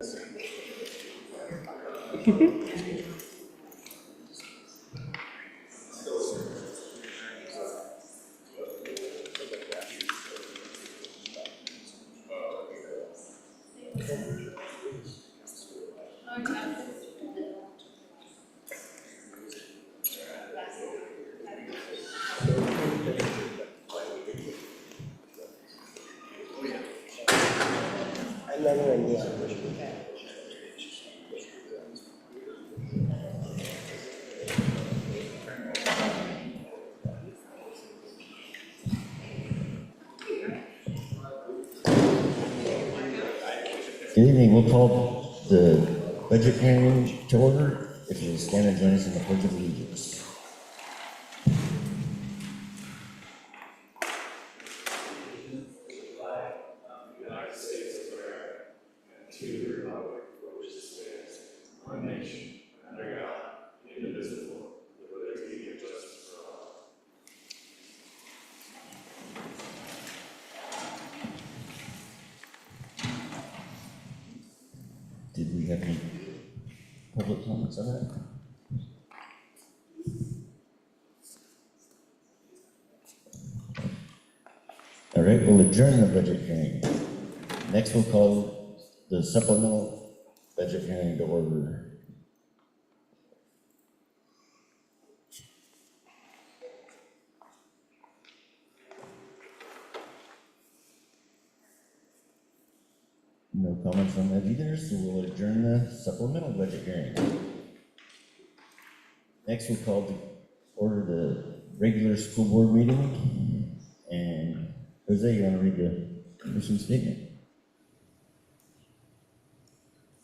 Good evening. We'll call the budget hearing to order. If you'll stand and join us in the Pledge of Allegiance. Did we have any public comments on that? All right, we'll adjourn the budget hearing. Next, we'll call the supplemental budget hearing to order. No comments on that either, so we'll adjourn the supplemental budget hearing. Next, we'll call to order the regular school board meeting. And Jose, you want to read the mission statement?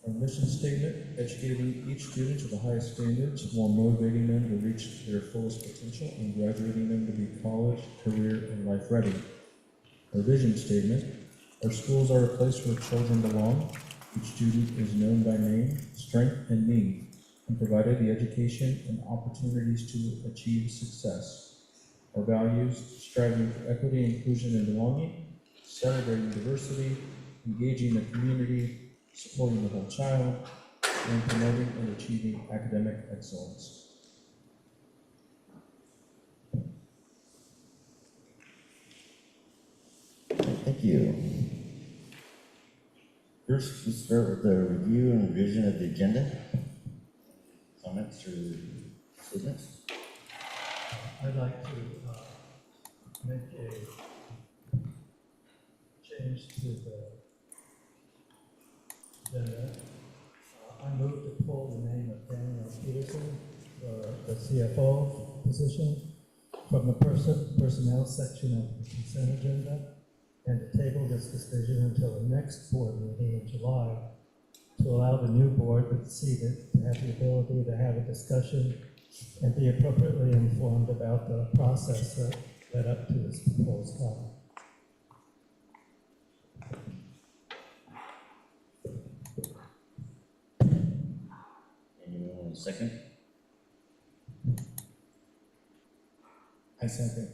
Our mission statement: educating each student to the highest standards while motivating them to reach their fullest potential and graduating them to be college, career, and life ready. Our vision statement: our schools are a place where children belong. Each student is known by name, strength, and need, and provided the education and opportunities to achieve success. Our values: striving for equity, inclusion, and belonging, celebrating diversity, engaging the community, supporting the whole child, and promoting and achieving academic excellence. Thank you. First, let's start with the review and revision of the agenda. Comments or statements? I'd like to make a change to the agenda. I move to pull the name of Daniel Peterson for the CFO position from the personnel section of the consent agenda, and to table this decision until the next board meeting in July to allow the new board that's seated to have the ability to have a discussion and be appropriately informed about the process that led up to this proposed hire. Anyone want a second? I second.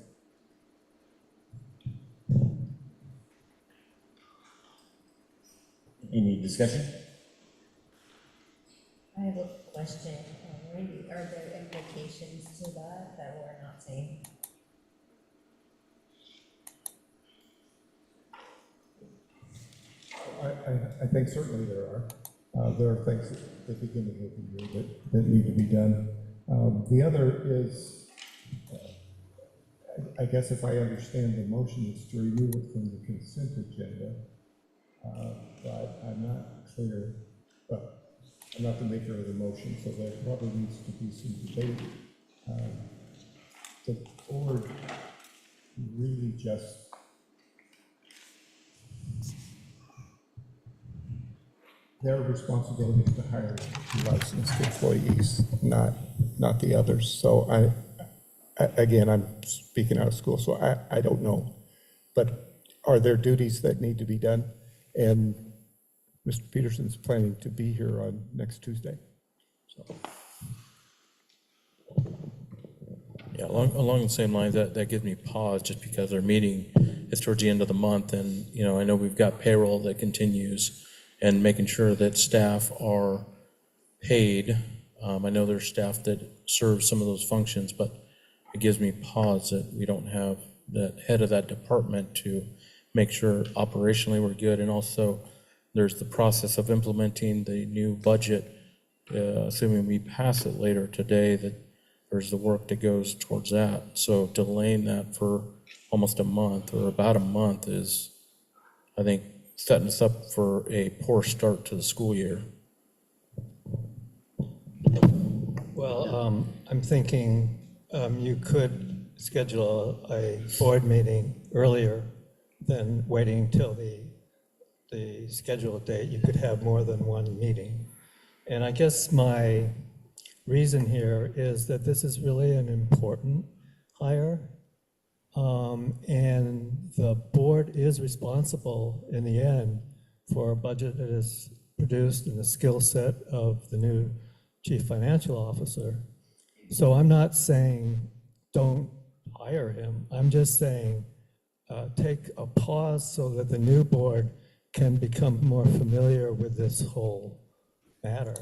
Any discussion? I have a question. Randy, are there implications to that we're not seeing? I think certainly there are. There are things at the beginning of the year that need to be done. The other is, I guess if I understand the motion, is to remove it from the consent agenda. But I'm not clear, but I'm not the maker of the motion, so there probably needs to be some debate. The board really just their responsibility is to hire licensed employees, not the others. So again, I'm speaking out of school, so I don't know. But are there duties that need to be done? And Mr. Peterson's planning to be here on next Tuesday. So. Yeah, along the same lines, that gives me pause just because our meeting is towards the end of the month, and I know we've got payroll that continues, and making sure that staff are paid. I know there's staff that serve some of those functions, but it gives me pause that we don't have the head of that department to make sure operationally we're good. And also there's the process of implementing the new budget, assuming we pass it later today, that there's the work that goes towards that. So delaying that for almost a month or about a month is, I think, setting us up for a poor start to the school year. Well, I'm thinking you could schedule a board meeting earlier than waiting till the scheduled date. You could have more than one meeting. And I guess my reason here is that this is really an important hire. And the board is responsible in the end for a budget that is produced and the skill set of the new chief financial officer. So I'm not saying don't hire him. I'm just saying take a pause so that the new board can become more familiar with this whole matter.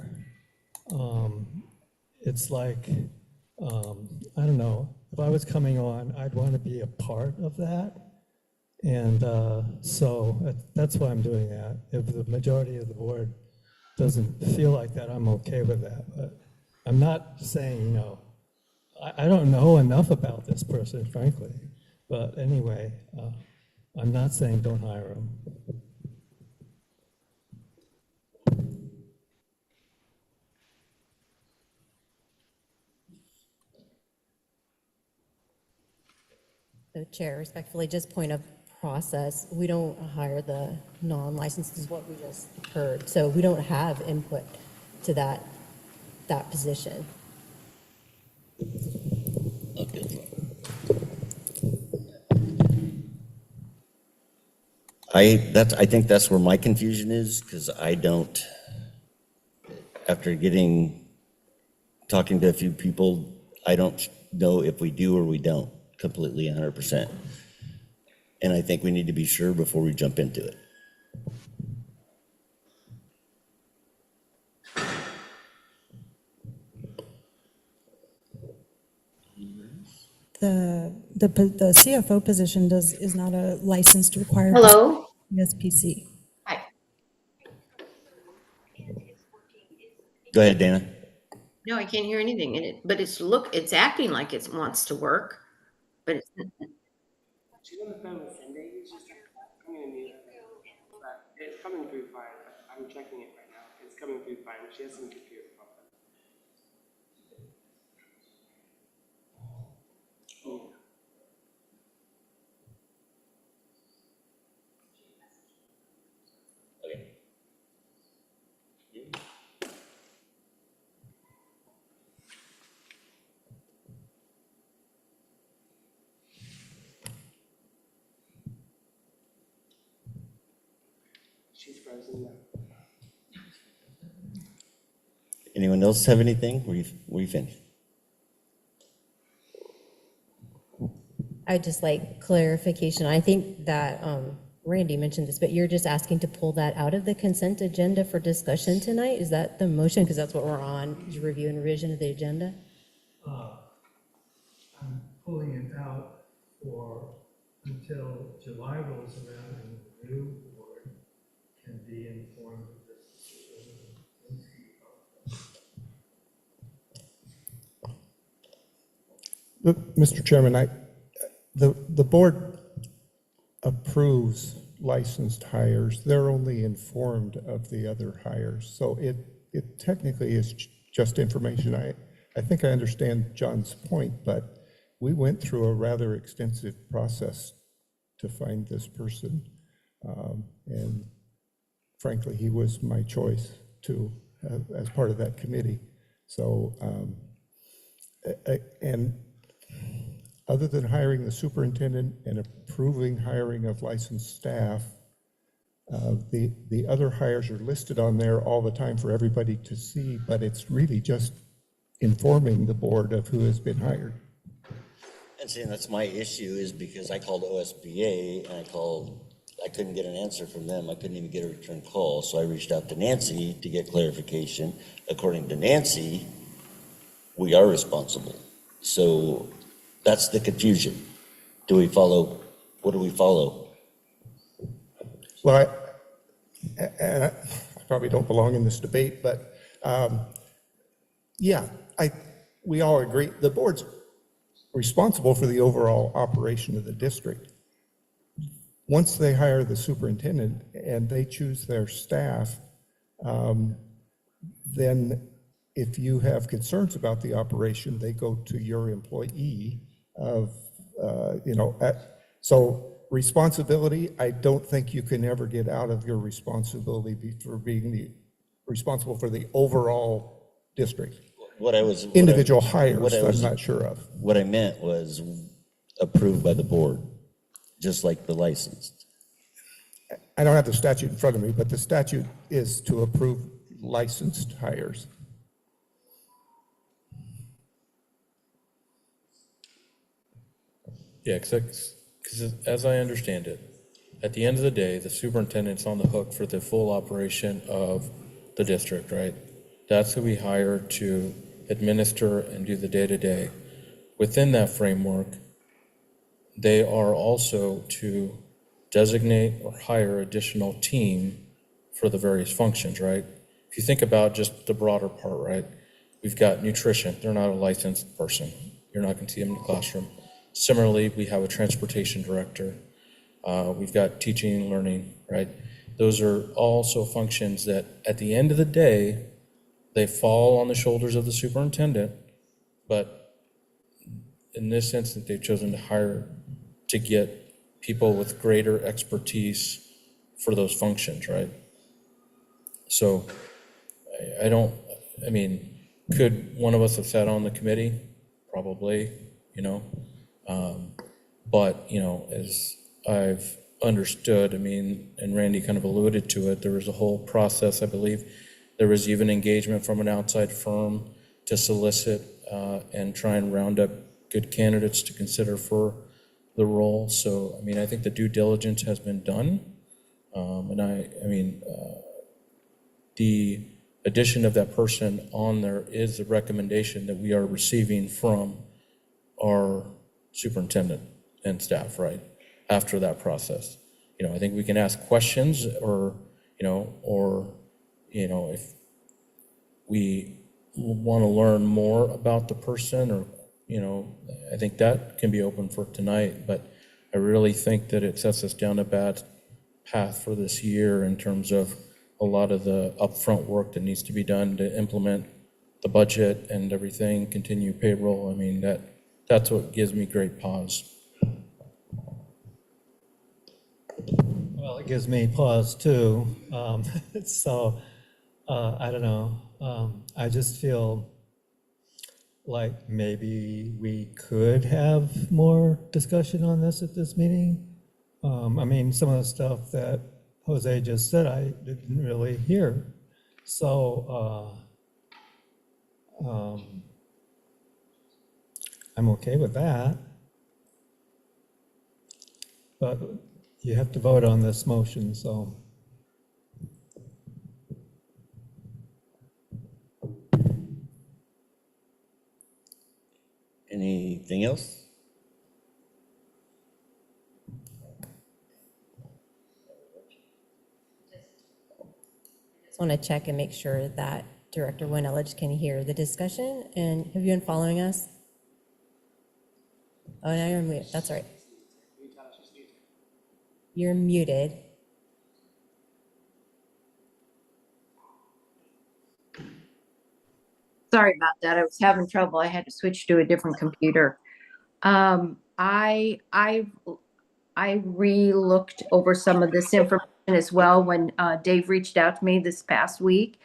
It's like, I don't know, if I was coming on, I'd want to be a part of that. And so that's why I'm doing that. If the majority of the board doesn't feel like that, I'm okay with that. But I'm not saying, you know, I don't know enough about this person, frankly. But anyway, I'm not saying don't hire him. So Chair, respectfully, just point of process, we don't hire the non-licensed, is what we just heard. So we don't have input to that position. Okay. I think that's where my confusion is, because I don't, after talking to a few people, I don't know if we do or we don't completely 100%. And I think we need to be sure before we jump into it. The CFO position is not a licensed required. Hello. SPC. Hi. Go ahead, Dana. No, I can't hear anything in it, but it's acting like it wants to work, but it's. She's on the phone with Cindy. She's just coming to me. But it's coming through fine. I'm checking it right now. It's coming through fine. She has some computer problem. Oh. Okay. She's frozen now. Anyone else have anything? We finished? I'd just like clarification. I think that Randy mentioned this, but you're just asking to pull that out of the consent agenda for discussion tonight? Is that the motion? Because that's what we're on, is review and revision of the agenda? I'm pulling it out until July rolls around and the new board can be informed of this decision. Look, Mr. Chairman, the board approves licensed hires. They're only informed of the other hires. So it technically is just information. I think I understand John's point, but we went through a rather extensive process to find this person. And frankly, he was my choice as part of that committee. So, and other than hiring the superintendent and approving hiring of licensed staff, the other hires are listed on there all the time for everybody to see, but it's really just informing the board of who has been hired. And see, that's my issue, is because I called OSBA and I called I couldn't get an answer from them. I couldn't even get a return call. So I reached out to Nancy to get clarification. According to Nancy, we are responsible. So that's the confusion. Do we follow? What do we follow? Well, I probably don't belong in this debate, but yeah, we all agree the board's responsible for the overall operation of the district. Once they hire the superintendent and they choose their staff, then if you have concerns about the operation, they go to your employee of, so responsibility, I don't think you can ever get out of your responsibility for being responsible for the overall district. Individual hires, I'm not sure of. What I meant was approved by the board, just like the licensed. I don't have the statute in front of me, but the statute is to approve licensed hires. Yeah, because as I understand it, at the end of the day, the superintendent's on the hook for the full operation of the district, right? That's who we hire to administer and do the day-to-day. Within that framework, they are also to designate or hire additional team for the various functions, right? If you think about just the broader part, right? We've got nutrition. They're not a licensed person. You're not going to see them in the classroom. Similarly, we have a transportation director. We've got teaching and learning, right? Those are also functions that at the end of the day, they fall on the shoulders of the superintendent, but in this instance, they've chosen to hire to get people with greater expertise for those functions, right? So could one of us have sat on the committee? Probably, but, as I've understood, and Randy kind of alluded to it, there was a whole process, I believe. There was even engagement from an outside firm to solicit and try and round up good candidates to consider for the role. So, I think the due diligence has been done. The addition of that person on there is the recommendation that we are receiving from our superintendent and staff, right, after that process. I think we can ask questions or if we want to learn more about the person or, I think that can be open for tonight, but I really think that it sets us down a bad path for this year in terms of a lot of the upfront work that needs to be done to implement the budget and everything, continue payroll. That's what gives me great pause. Well, it gives me pause too. So, I don't know. I just feel like maybe we could have more discussion on this at this meeting. Some of the stuff that Jose just said, I didn't really hear. So, I'm okay with that. But you have to vote on this motion, so. Anything else? Just want to check and make sure that Director Winelich can hear the discussion. And have you been following us? Oh, now you're muted. That's all right. You're muted. Sorry about that. I was having trouble. I had to switch to a different computer. I re-looked over some of this information as well when Dave reached out to me this past week.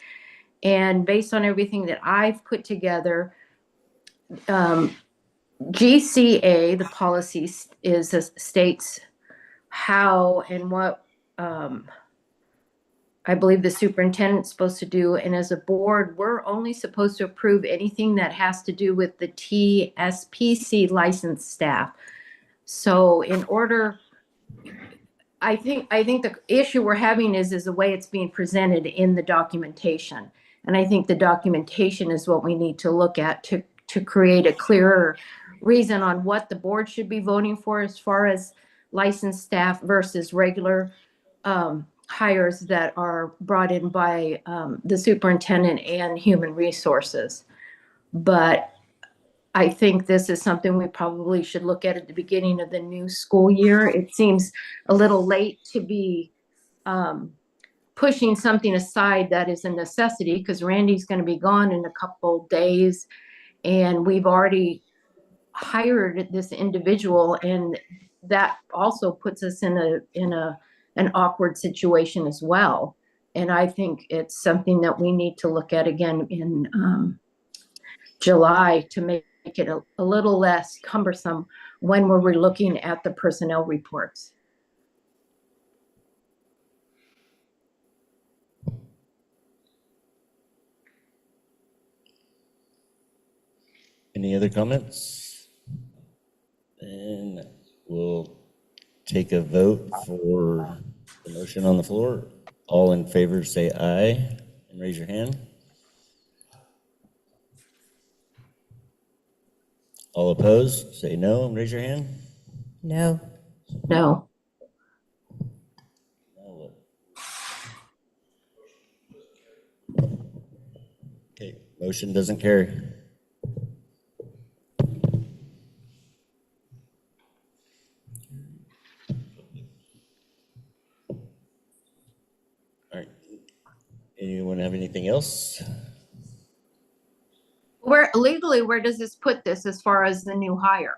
And based on everything that I've put together, GCA, the policy states how and what I believe the superintendent's supposed to do. And as a board, we're only supposed to approve anything that has to do with the TSPC licensed staff. So in order, I think the issue we're having is the way it's being presented in the documentation. And I think the documentation is what we need to look at to create a clearer reason on what the board should be voting for as far as licensed staff versus regular hires that are brought in by the superintendent and human resources. But I think this is something we probably should look at the beginning of the new school year. It seems a little late to be pushing something aside that is a necessity because Randy's going to be gone in a couple days, and we've already hired this individual, and that also puts us in an awkward situation as well. And I think it's something that we need to look at again in July to make it a little less cumbersome when we're looking at the personnel reports. Any other comments? And we'll take a vote for the motion on the floor. All in favor, say aye and raise your hand. All opposed, say no and raise your hand. No. No. Okay, motion doesn't carry. All right. Anyone have anything else? Where does this put this as far as the new hire?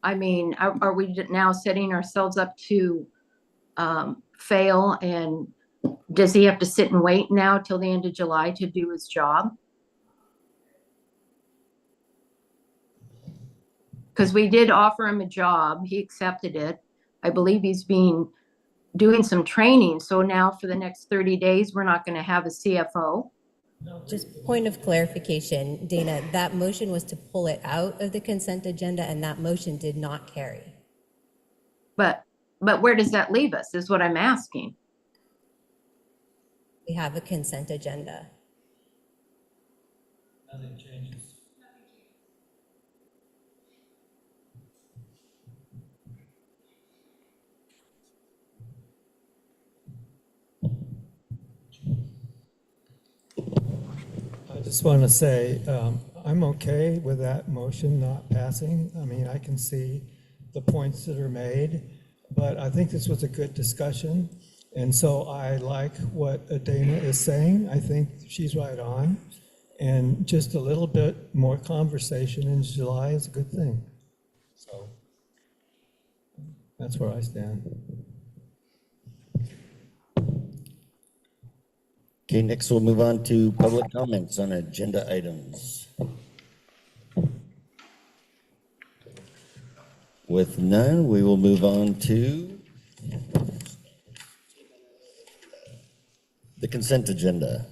I mean, are we now setting ourselves up to fail? And does he have to sit and wait now till the end of July to do his job? Because we did offer him a job. He accepted it. I believe he's doing some training. So now for the next 30 days, we're not going to have a CFO. Just point of clarification, Dana, that motion was to pull it out of the consent agenda, and that motion did not carry. But where does that leave us is what I'm asking. We have a consent agenda. Nothing changes. I just want to say, I'm okay with that motion not passing. I mean, I can see the points that are made, but I think this was a good discussion. And so I like what Dana is saying. I think she's right on. And just a little bit more conversation in July is a good thing. So that's where I stand. Okay, next we'll move on to public comments on agenda items. With none, we will move on to the consent agenda.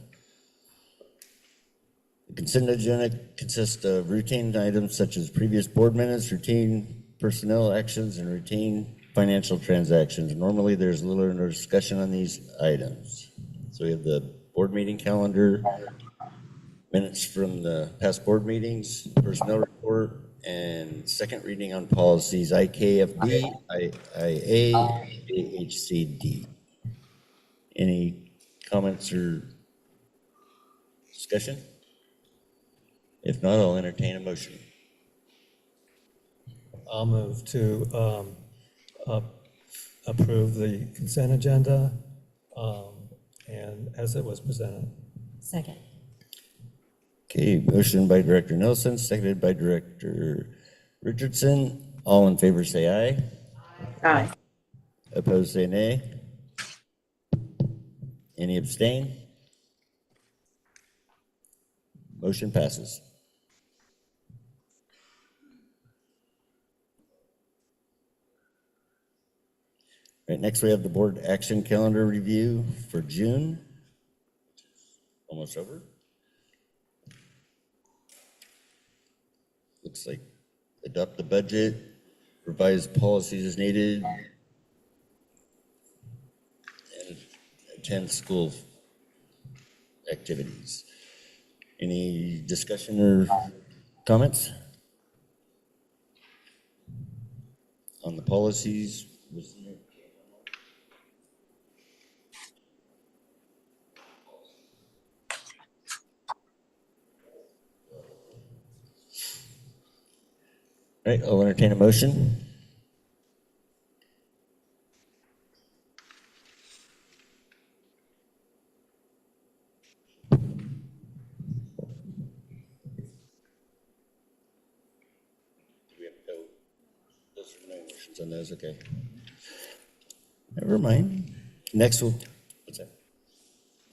The consent agenda consists of routine items such as previous board minutes, routine personnel actions, and routine financial transactions. Normally, there's little or no discussion on these items. So we have the board meeting calendar, minutes from the past board meetings, personnel report, and second reading on policies IKFB, IA, AHCD. Any comments or discussion? If not, I'll entertain a motion. I'll move to approve the consent agenda and as it was presented. Second. Okay, motion by Director Nelson, seconded by Director Richardson. All in favor say aye. Aye. Opposed say nay. Any abstain? Motion passes. All right, next we have the board action calendar review for June. Almost over. Looks like adopt the budget, revise policies as needed, attend school activities. Any discussion or comments on the policies? All right, I'll entertain a motion. Those are no motions on those, okay. Never mind. Next we'll, what's that?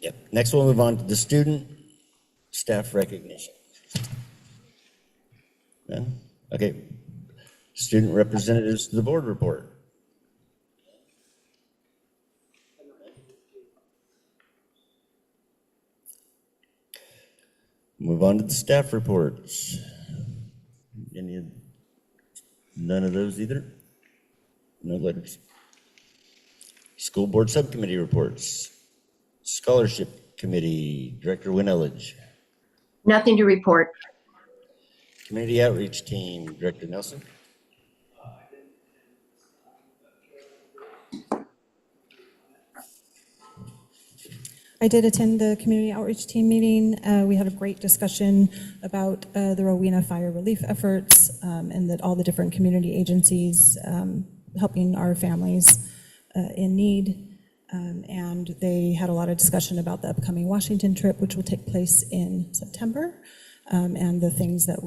Yep, next we'll move on to the student staff recognition. None? Okay. Student representatives to the board report. Move on to the staff reports. None of those either? No letters. School board subcommittee reports. Scholarship committee, Director Winelledge. Nothing to report. Community outreach team, Director Nelson. I did attend the community outreach team meeting. We had a great discussion about the Rowena fire relief efforts and that all the different community agencies helping our families in need. And they had a lot of discussion about the upcoming Washington trip, which will take place in September, and the things that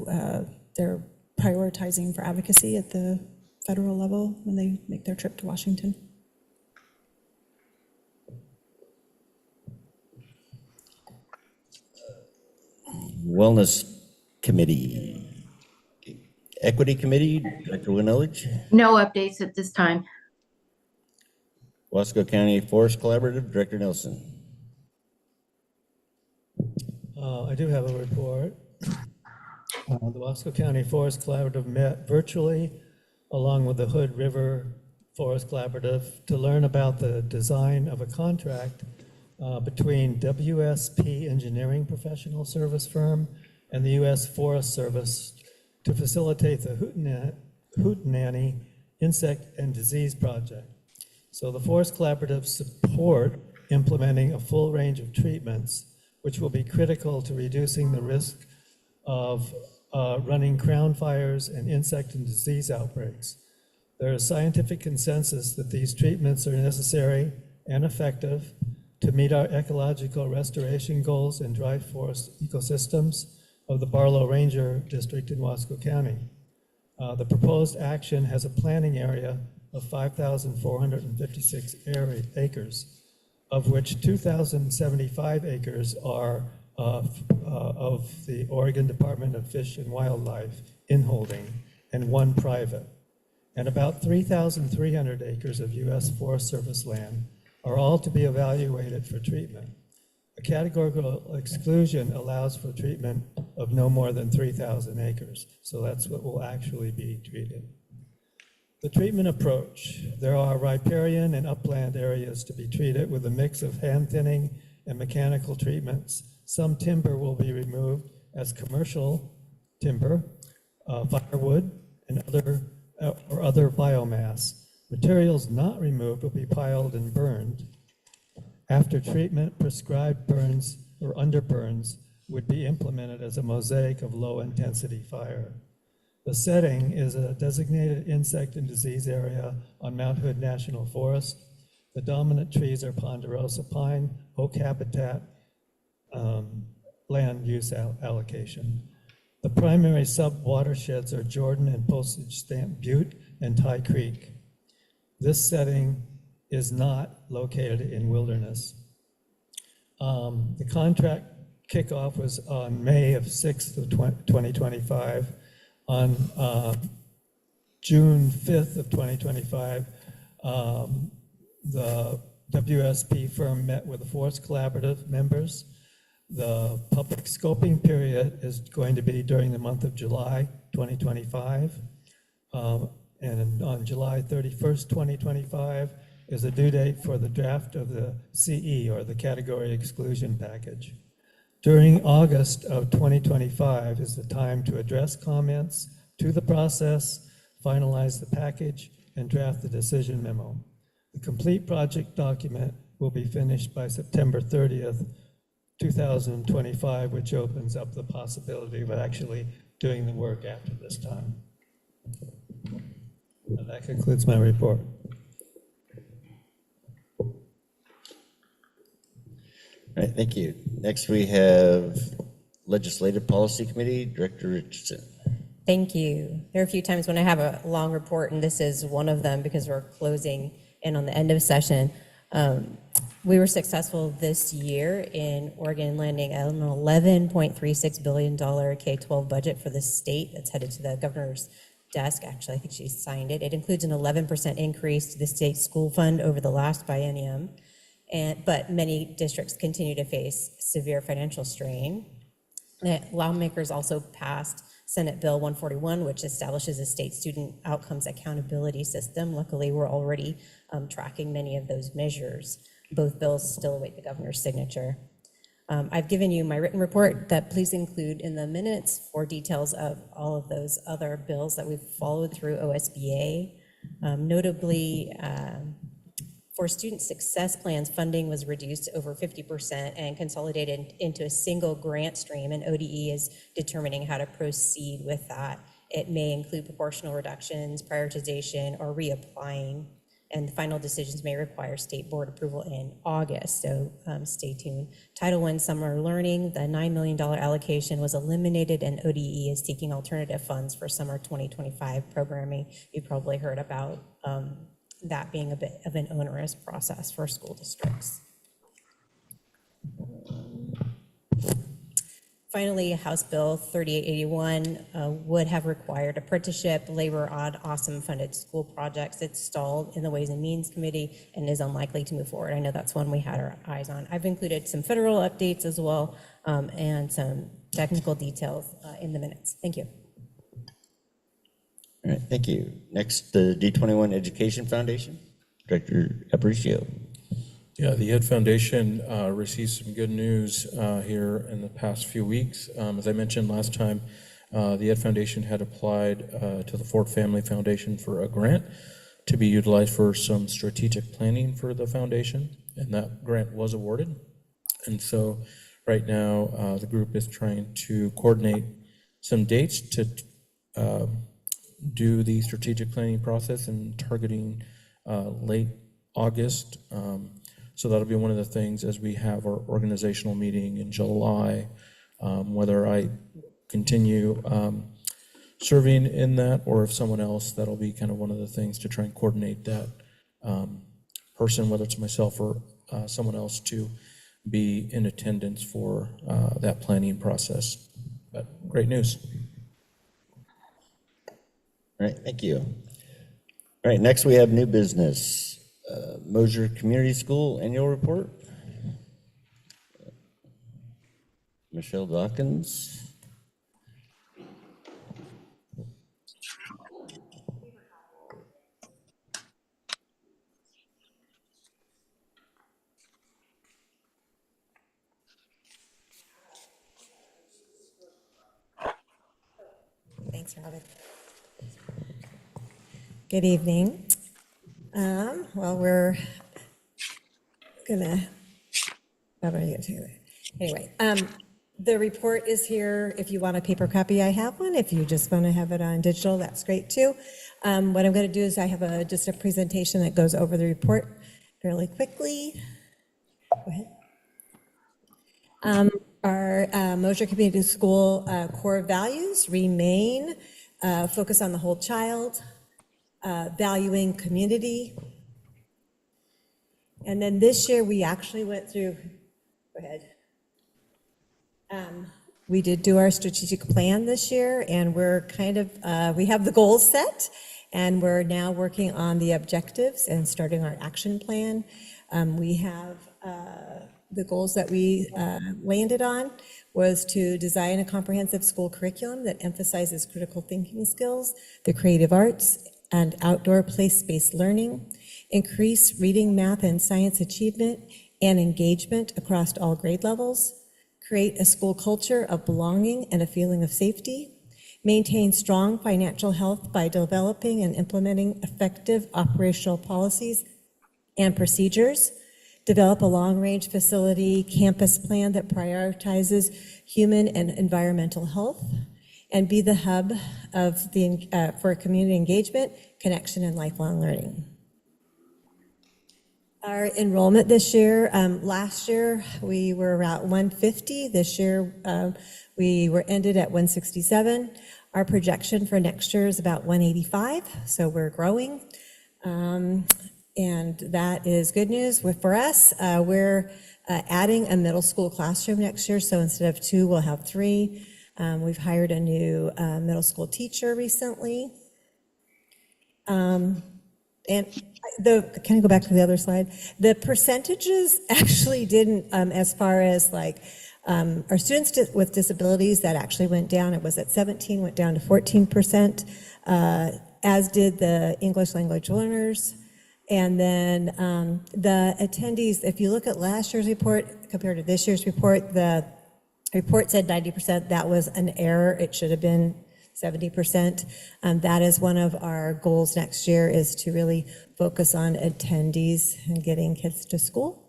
they're prioritizing for advocacy at the federal level when they make their trip to Washington. Wellness committee. Equity committee, Director Winelledge. No updates at this time. Wasco County Forest Collaborative, Director Nelson. I do have a report. The Wasco County Forest Collaborative met virtually along with the Hood River Forest Collaborative to learn about the design of a contract between WSP Engineering Professional Service Firm and the U.S. Forest Service to facilitate the Hootenanny Insect and Disease Project. So the Forest Collaborative support implementing a full range of treatments, which will be critical to reducing the risk of running crown fires and insect and disease outbreaks. There is scientific consensus that these treatments are necessary and effective to meet our ecological restoration goals in dry forest ecosystems of the Barlow Ranger District in Wasco County. The proposed action has a planting area of 5,456 acres, of which 2,075 acres are of the Oregon Department of Fish and Wildlife in holding, and one private. And about 3,300 acres of U.S. Forest Service land are all to be evaluated for treatment. A categorical exclusion allows for treatment of no more than 3,000 acres, so that's what will actually be treated. The treatment approach. There are riparian and upland areas to be treated with a mix of hand thinning and mechanical treatments. Some timber will be removed as commercial timber, firewood, and other biomass. Materials not removed will be piled and burned. After treatment, prescribed burns or underburns would be implemented as a mosaic of low-intensity fire. The setting is a designated insect and disease area on Mount Hood National Forest. The dominant trees are ponderosa pine, oak habitat, land use allocation. The primary sub-watersheds are Jordan and Postage Stamp Butte and Tie Creek. This setting is not located in wilderness. The contract kickoff was on May 6th of 2025. On June 5th of 2025, the WSP firm met with the Forest Collaborative members. The public scoping period is going to be during the month of July 2025. And on July 31st, 2025, is the due date for the draft of the CE, or the Category Exclusion Package. During August of 2025 is the time to address comments to the process, finalize the package, and draft the decision memo. The complete project document will be finished by September 30th, 2025, which opens up the possibility of actually doing the work after this time. And that concludes my report. All right, thank you. Next, we have Legislative Policy Committee, Director Richardson. Thank you. There are a few times when I have a long report, and this is one of them because we're closing in on the end of session. We were successful this year in Oregon landing an $11.36 billion K-12 budget for the state that's headed to the governor's desk. Actually, I think she signed it. It includes an 11% increase to the state school fund over the last biennium, but many districts continue to face severe financial strain. Lawmakers also passed Senate Bill 141, which establishes a state student outcomes accountability system. Luckily, we're already tracking many of those measures. Both bills still await the governor's signature. I've given you my written report that please include in the minutes for details of all of those other bills that we've followed through OSBA. Notably, for student success plans, funding was reduced over 50% and consolidated into a single grant stream, and ODE is determining how to proceed with that. It may include proportional reductions, prioritization, or reapplying, and the final decisions may require state board approval in August, so stay tuned. Title I Summer Learning, the $9 million allocation was eliminated, and ODE is seeking alternative funds for summer 2025 programming. You've probably heard about that being a bit of an onerous process for school districts. Finally, House Bill 3881 would have required apprenticeship labor on awesome funded school projects. It's stalled in the Ways and Means Committee and is unlikely to move forward. I know that's one we had our eyes on. I've included some federal updates as well, and some technical details in the minutes. Thank you. All right, thank you. Next, the D21 Education Foundation, Director Aparicio. Yeah, the Ed Foundation received some good news here in the past few weeks. As I mentioned last time, the Ed Foundation had applied to the Ford Family Foundation for a grant to be utilized for some strategic planning for the foundation, and that grant was awarded. And so right now, the group is trying to coordinate some dates to do the strategic planning process and targeting late August. So that'll be one of the things as we have our organizational meeting in July, whether I continue serving in that or if someone else, that'll be kind of one of the things to try and coordinate that person, whether it's myself or someone else, to be in attendance for that planning process. But great news. All right, thank you. All right, next we have new business. Mosier Community School Annual Report. Michelle Dawkins. Thanks, Robin. Good evening. Well, we're gonna, how do I get to it? Anyway, the report is here. If you want a paper copy, I have one. If you just want to have it on digital, that's great too. What I'm going to do is I have just a presentation that goes over the report fairly quickly. Go ahead. Our Mosier Community School core values remain focus on the whole child, valuing community. And then this year we actually went through, go ahead. We did do our strategic plan this year, and we're kind of, we have the goals set, and we're now working on the objectives and starting our action plan. We have the goals that we landed on was to design a comprehensive school curriculum that emphasizes critical thinking skills, the creative arts, and outdoor place-based learning, increase reading, math, and science achievement and engagement across all grade levels, create a school culture of belonging and a feeling of safety, maintain strong financial health by developing and implementing effective operational policies and procedures, develop a long-range facility campus plan that prioritizes human and environmental health, and be the hub of for community engagement, connection, and lifelong learning. Our enrollment this year, last year we were around 150. This year we were ended at 167. Our projection for next year is about 185, so we're growing. And that is good news for us. We're adding a middle school classroom next year, so instead of 2, we'll have 3. We've hired a new middle school teacher recently. And can I go back to the other slide? The percentages actually didn't, as far as like our students with disabilities, that actually went down. It was at 17, went down to 14%, as did the English language learners. And then the attendees, if you look at last year's report compared to this year's report, the report said 90%. That was an error. It should have been 70%. That is one of our goals next year, is to really focus on attendees and getting kids to school.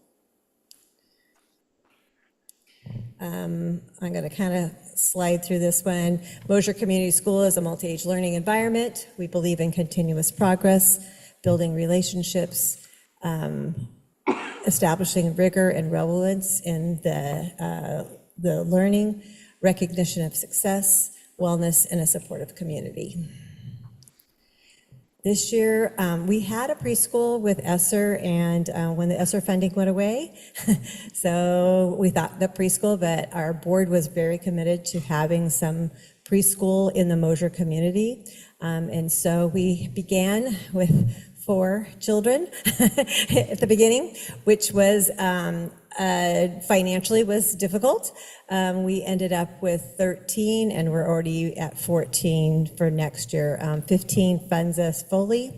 I'm going to kind of slide through this one. Mosier Community School is a multi-age learning environment. We believe in continuous progress, building relationships, establishing rigor and relevance in the learning, recognition of success, wellness, and a supportive community. This year, we had a preschool with ESSER, and when the ESSER funding went away, so we thought the preschool, but our board was very committed to having some preschool in the Mosier community. And so we began with 4 children at the beginning, which was financially was difficult. We ended up with 13, and we're already at 14 for next year. 15 funds us fully,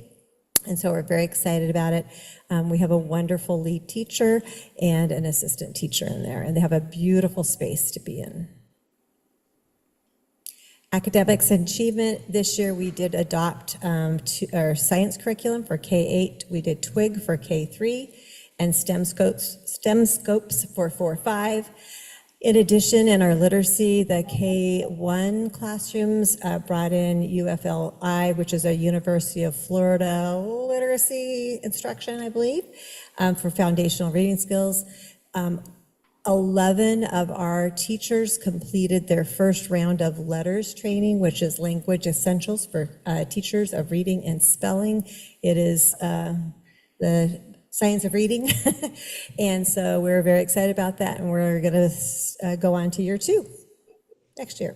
and so we're very excited about it. We have a wonderful lead teacher and an assistant teacher in there, and they have a beautiful space to be in. Academics and achievement, this year we did adopt our science curriculum for K-8. We did TWIG for K-3 and STEM scopes for 4-5. In addition, in our literacy, the K-1 classrooms brought in UFLI, which is a University of Florida literacy instruction, I believe, for foundational reading skills. 11 of our teachers completed their first round of letters training, which is language essentials for teachers of reading and spelling. It is the science of reading. And so we're very excited about that, and we're going to go on to year 2 next year.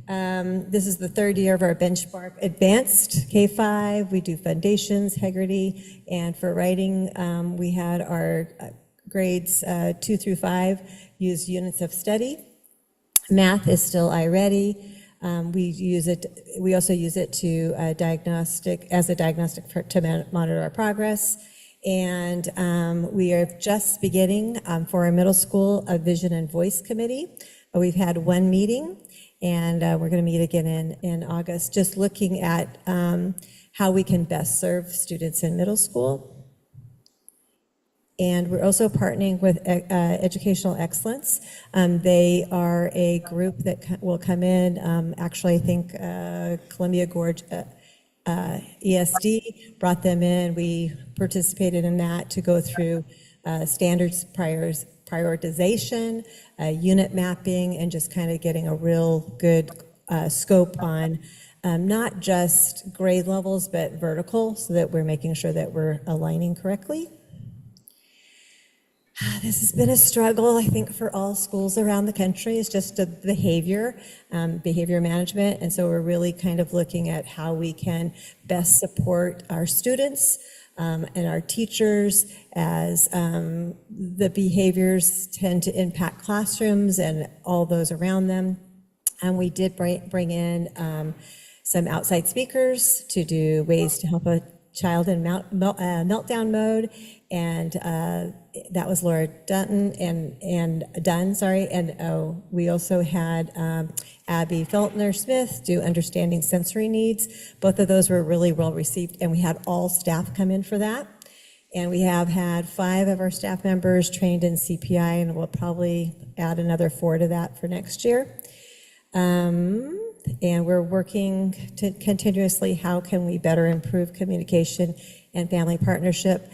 This is the 3rd year of our benchmark advanced K-5. We do foundations, Hegarty, and for writing, we had our grades 2 through 5 use units of study. Math is still iReady. We also use it to as a diagnostic to monitor our progress. And we are just beginning for our middle school a vision and voice committee. We've had 1 meeting, and we're going to meet again in August, just looking at how we can best serve students in middle school. And we're also partnering with Educational Excellence. They are a group that will come in, actually I think Columbia Gorge ESD brought them in. We participated in that to go through standards prioritization, unit mapping, and just kind of getting a real good scope on not just grade levels, but vertical, so that we're making sure that we're aligning correctly. This has been a struggle, I think, for all schools around the country. It's just a behavior management. And so we're really kind of looking at how we can best support our students and our teachers as the behaviors tend to impact classrooms and all those around them. And we did bring in some outside speakers to do ways to help child in meltdown mode, and that was Laura Dunn, and we also had Abby Feltner-Smith do understanding sensory needs. Both of those were really well received, and we had all staff come in for that. And we have had 5 of our staff members trained in CPI, and we'll probably add another 4 to that for next year. And we're working to continuously, how can we better improve communication and family partnership?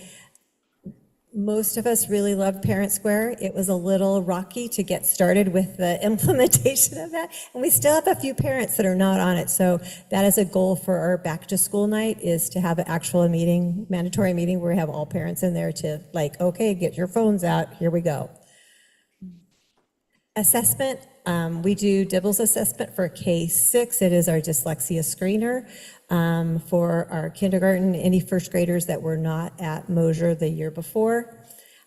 Most of us really loved Parent Square. It was a little rocky to get started with the implementation of that. And we still have a few parents that are not on it. So that is a goal for our back to school night, is to have an actual meeting, mandatory meeting where we have all parents in there to like, okay, get your phones out, here we go. Assessment, we do Dibbles assessment for K-6. It is our dyslexia screener for our kindergarten, any first graders that were not at Mosier the year before.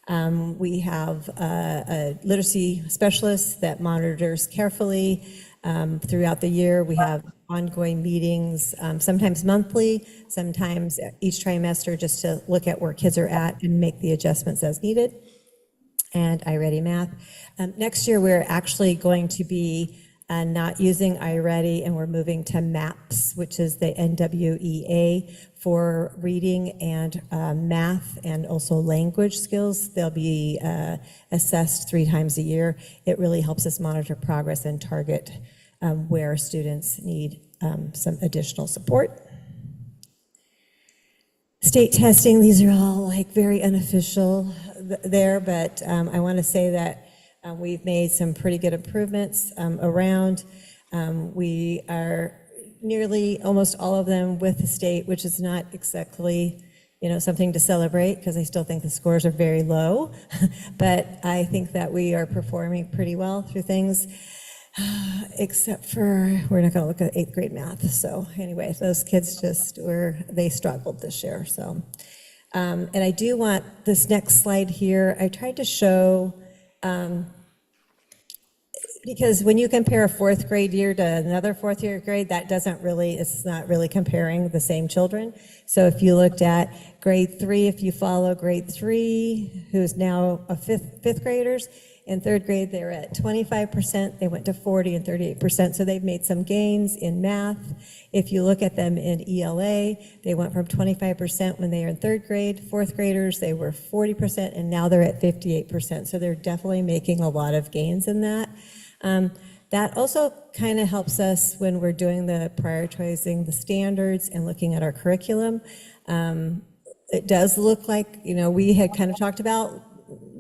We have a literacy specialist that monitors carefully throughout the year. We have ongoing meetings, sometimes monthly, sometimes each trimester, just to look at where kids are at and make the adjustments as needed. And iReady Math. Next year, we're actually going to be not using iReady, and we're moving to MAPS, which is the NWEA for reading and math and also language skills. They'll be assessed 3 times a year. It really helps us monitor progress and target where students need some additional support. State testing, these are all like very unofficial there, but I want to say that we've made some pretty good improvements around. We are nearly almost all of them with the state, which is not exactly, something to celebrate, because I still think the scores are very low. But I think that we are performing pretty well through things, except for, we're not going to look at 8th grade math. So anyway, those kids they struggled this year. So, and I do want this next slide here. I tried to show, because when you compare a 4th grade year to another 4th year grade, it's not really comparing the same children. So if you looked at grade 3, if you follow grade 3, who's now a fifth graders, in 3rd grade, they're at 25%, they went to 40 and 38%, so they've made some gains in math. If you look at them in ELA, they went from 25% when they were in 3rd grade. 4th graders, they were 40%, and now they're at 58%, so they're definitely making a lot of gains in that. That also kind of helps us when we're doing the prioritizing the standards and looking at our curriculum. It does look like, we had kind of talked about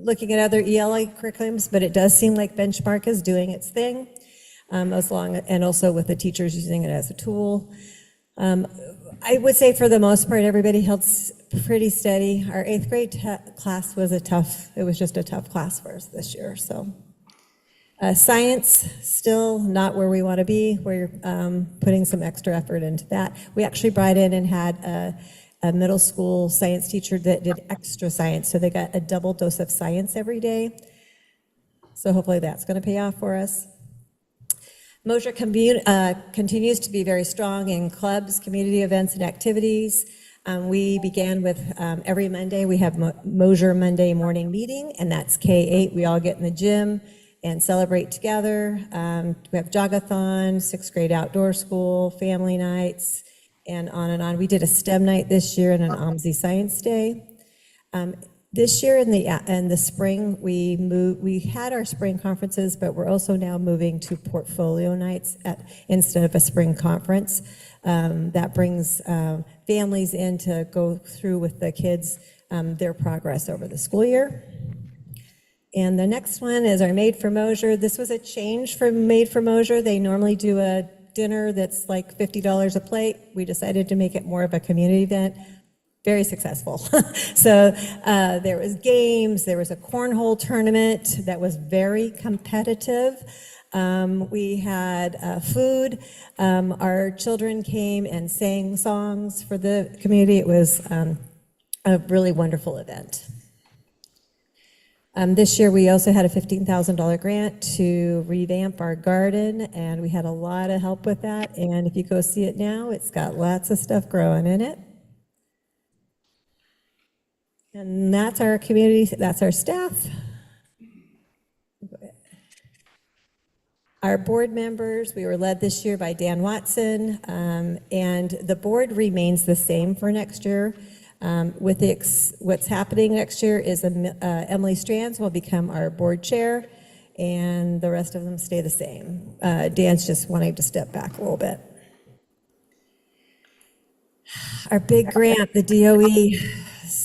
looking at other ELA curriculums, but it does seem like Benchmark is doing its thing, and also with the teachers using it as a tool. I would say for the most part, everybody held pretty steady. Our 8th grade class was just a tough class for us this year. So science, still not where we want to be. We're putting some extra effort into that. We actually brought in and had a middle school science teacher that did extra science, so they got a double dose of science every day. So hopefully that's going to pay off for us. Mosier continues to be very strong in clubs, community events, and activities. We began with every Monday, we have Mosier Monday morning meeting, and that's K-8. We all get in the gym and celebrate together. We have jogathon, 6th grade outdoor school, family nights, and on and on. We did a STEM night this year and an OMSI Science Day. This year in the spring, we had our spring conferences, but we're also now moving to portfolio nights instead of a spring conference. That brings families in to go through with the kids their progress over the school year. And the next one is our Made for Mosier. This was a change from Made for Mosier. They normally do a dinner that's like $50 a plate. We decided to make it more of a community event. Very successful. So there was games, there was a cornhole tournament that was very competitive. We had food. Our children came and sang songs for the community. It was a really wonderful event. This year, we also had a $15,000 grant to revamp our garden, and we had a lot of help with that. And if you go see it now, it's got lots of stuff growing in it. And that's our community, that's our staff. Our board members, we were led this year by Dan Watson, and the board remains the same for next year. What's happening next year is Emily Strands will become our board chair, and the rest of them stay the same. Dan's just wanting to step back a little bit. Our big grant, the DOE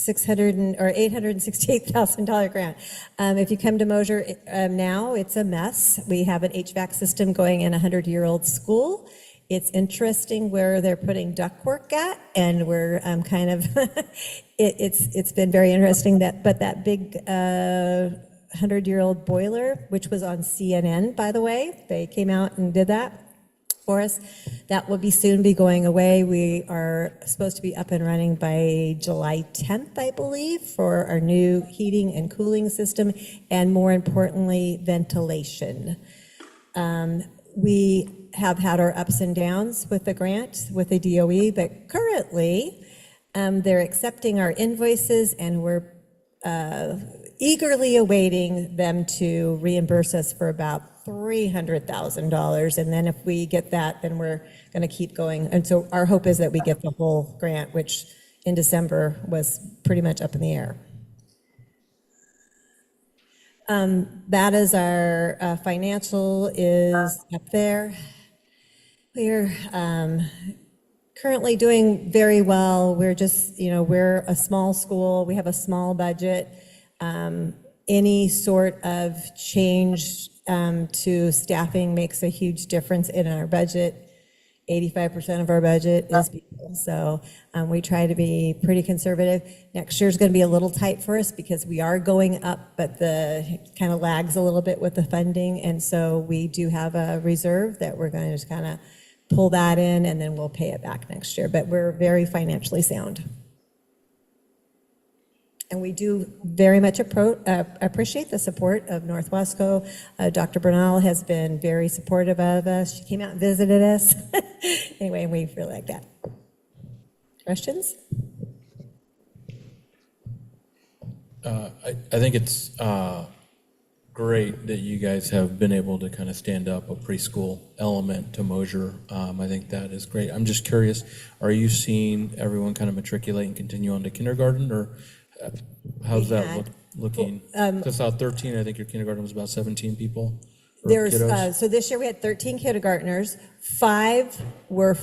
$868,000 grant. If you come to Mosier now, it's a mess. We have an HVAC system going in a 100-year-old school. It's interesting where they're putting ductwork at, and we're kind of, it's been very interesting but that big 100-year-old boiler, which was on CNN, by the way, they came out and did that for us. That will soon be going away. We are supposed to be up and running by July 10th, I believe, for our new heating and cooling system, and more importantly, ventilation. We have had our ups and downs with the grant, with the DOE, but currently they're accepting our invoices, and we're eagerly awaiting them to reimburse us for about $300,000, and then if we get that, then we're going to keep going. And so our hope is that we get the whole grant, which in December was pretty much up in the air. That is our financial is up there. We're currently doing very well. We're just, we're a small school. We have a small budget. Any sort of change to staffing makes a huge difference in our budget. 85% of our budget is people, so we try to be pretty conservative. Next year's going to be a little tight for us because we are going up, but it kind of lags a little bit with the funding, and so we do have a reserve that we're going to just kind of pull that in, and then we'll pay it back next year. But we're very financially sound. And we do very much appreciate the support of North Wasco. Dr. Bernal has been very supportive of us. She came out and visited us. Anyway, we really like that. Questions? I think it's great that you guys have been able to kind of stand up a preschool element to Mosier. I think that is great. I'm just curious, are you seeing everyone kind of matriculate and continue on to kindergarten, or how's that looking? I saw 13, I think your kindergarten was about 17 people. So this year we had 13 kindergartners. 5 were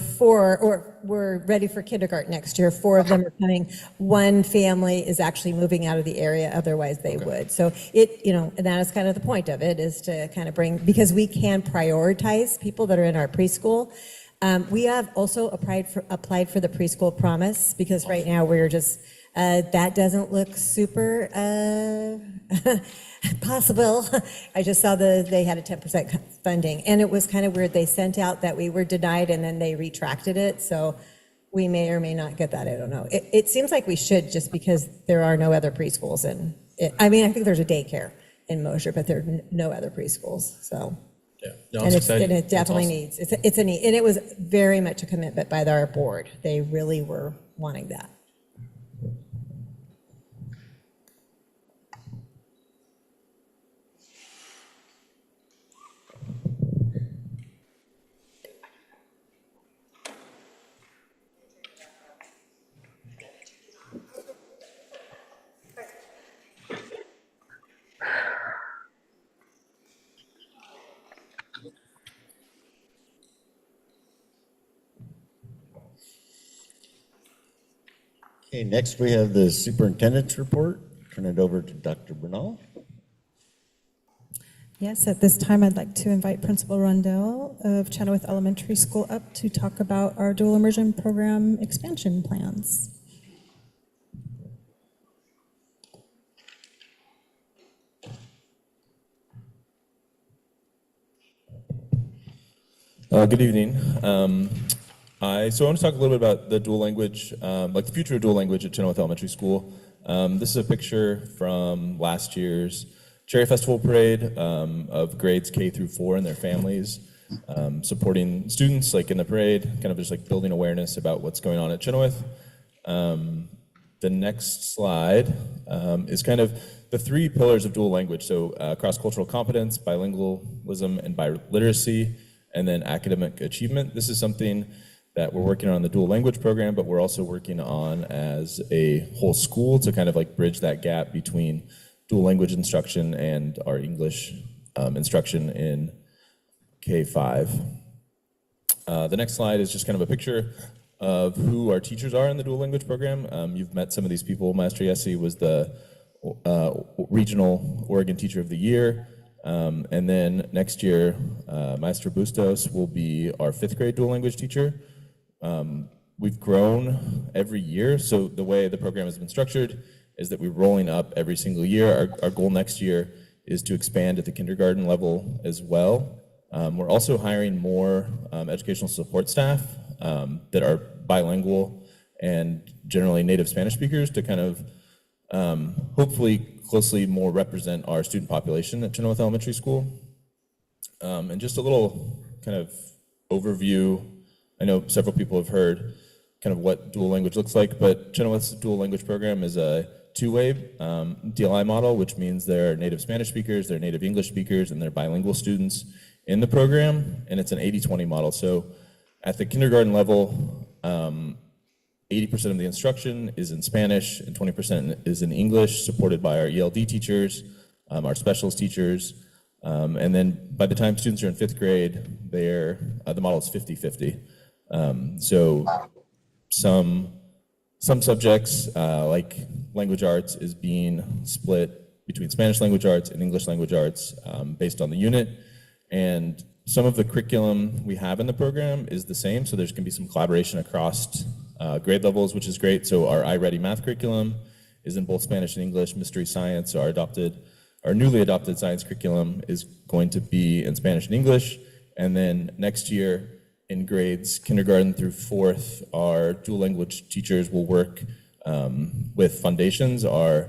ready for kindergarten next year. 4 of them are coming. 1 family is actually moving out of the area, otherwise they would. So and that is kind of the point of it, is to kind of bring, because we can prioritize people that are in our preschool. We have also applied for the preschool promise, because right now we're just, that doesn't look super possible. I just saw they had a 10% funding, and it was kind of weird. They sent out that we were denied, and then they retracted it. So we may or may not get that. I don't know. It seems like we should, just because there are no other preschools. I think there's a daycare in Mosier, but there are no other preschools. So. Yeah, no, And exciting. it definitely needs, it's a need, and it was very much a commitment by our board. They really were wanting that. Okay, next we have the superintendent's report. Turn it over to Dr. Bernal. Yes, at this time, I'd like to invite Principal Rundell of Chenoweth Elementary School up to talk about our dual immersion program expansion plans. Good evening. So I want to talk a little bit about the dual language, like the future of dual language at Chenoweth Elementary School. This is a picture from last year's Cherry Festival Parade of grades K through 4 and their families, supporting students like in the parade, kind of just like building awareness about what's going on at Chenoweth. The next slide is kind of the three pillars of dual language. So cross-cultural competence, bilingualism, and biliteracy, and then academic achievement. This is something that we're working on in the dual language program, but we're also working on as a whole school to kind of like bridge that gap between dual language instruction and our English instruction in K-5. The next slide is just kind of a picture of who our teachers are in the dual language program. You've met some of these people. Master Yessi was the regional Oregon Teacher of the Year. And then next year, Maestro Bustos will be our 5th grade dual language teacher. We've grown every year, so the way the program has been structured is that we're rolling up every single year. Our goal next year is to expand at the kindergarten level as well. We're also hiring more educational support staff that are bilingual and generally native Spanish speakers to kind of hopefully closely more represent our student population at Chenoweth Elementary School. And just a little kind of overview. I know several people have heard kind of what dual language looks like, but Chenoweth's dual language program is a two-way DLI model, which means there are native Spanish speakers, there are native English speakers, and there are bilingual students in the program, and it's an 80-20 model. So at the kindergarten level, 80% of the instruction is in Spanish and 20% is in English, supported by our ELD teachers, our specialist teachers, and then by the time students are in 5th grade, the model is 50-50. So some subjects, like language arts, is being split between Spanish language arts and English language arts based on the unit. And some of the curriculum we have in the program is the same, so there's going to be some collaboration across grade levels, which is great. So our iReady math curriculum is in both Spanish and English. Mystery Science, our newly adopted science curriculum, is going to be in Spanish and English. And then next year, in grades kindergarten through 4th, our dual language teachers will work with Foundations, our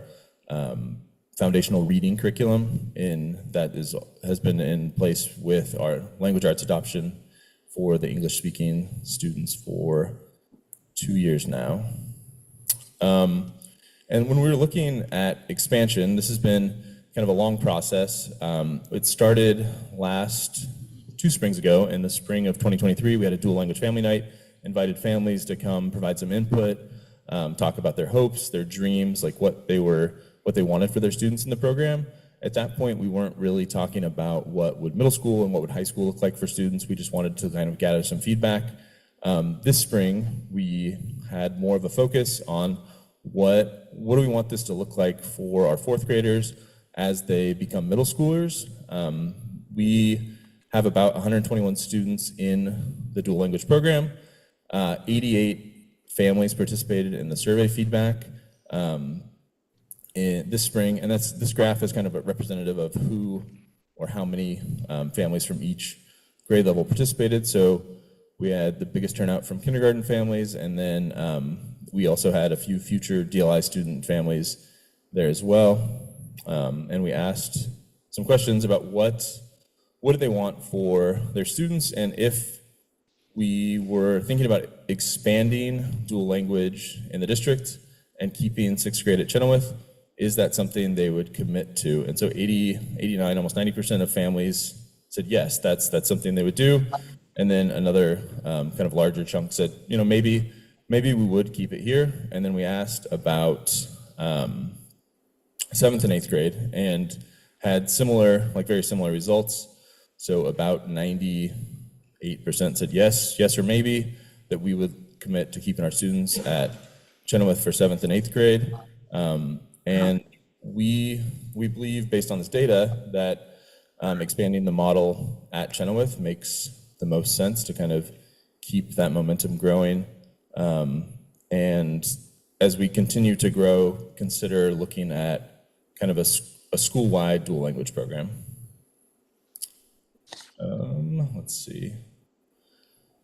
foundational reading curriculum has been in place with our language arts adoption for the English-speaking students for 2 years now. And when we were looking at expansion, this has been kind of a long process. It started last 2 springs ago. In the spring of 2023, we had a dual language family night, invited families to come provide some input, talk about their hopes, their dreams, like what they wanted for their students in the program. At that point, we weren't really talking about what would middle school and what would high school look like for students. We just wanted to kind of gather some feedback. This spring, we had more of a focus on what do we want this to look like for our 4th graders as they become middle schoolers. We have about 121 students in the dual language program. 88 families participated in the survey feedback in this spring, and this graph is kind of a representative of who or how many families from each grade level participated. So we had the biggest turnout from kindergarten families, and then we also had a few future DLI student families there as well. And we asked some questions about what do they want for their students, and if we were thinking about expanding dual language in the district and keeping 6th grade at Chenoweth, is that something they would commit to? And so 89, almost 90% of families said yes, that's something they would do. And then another kind of larger chunk said, maybe we would keep it here. And then we asked about 7th and 8th grade and had very similar results. So about 98% said yes or maybe, that we would commit to keeping our students at Chenoweth for 7th and 8th grade. And we believe, based on this data, that expanding the model at Chenoweth makes the most sense to kind of keep that momentum growing. And as we continue to grow, consider looking at kind of a school-wide dual language program. Let's see.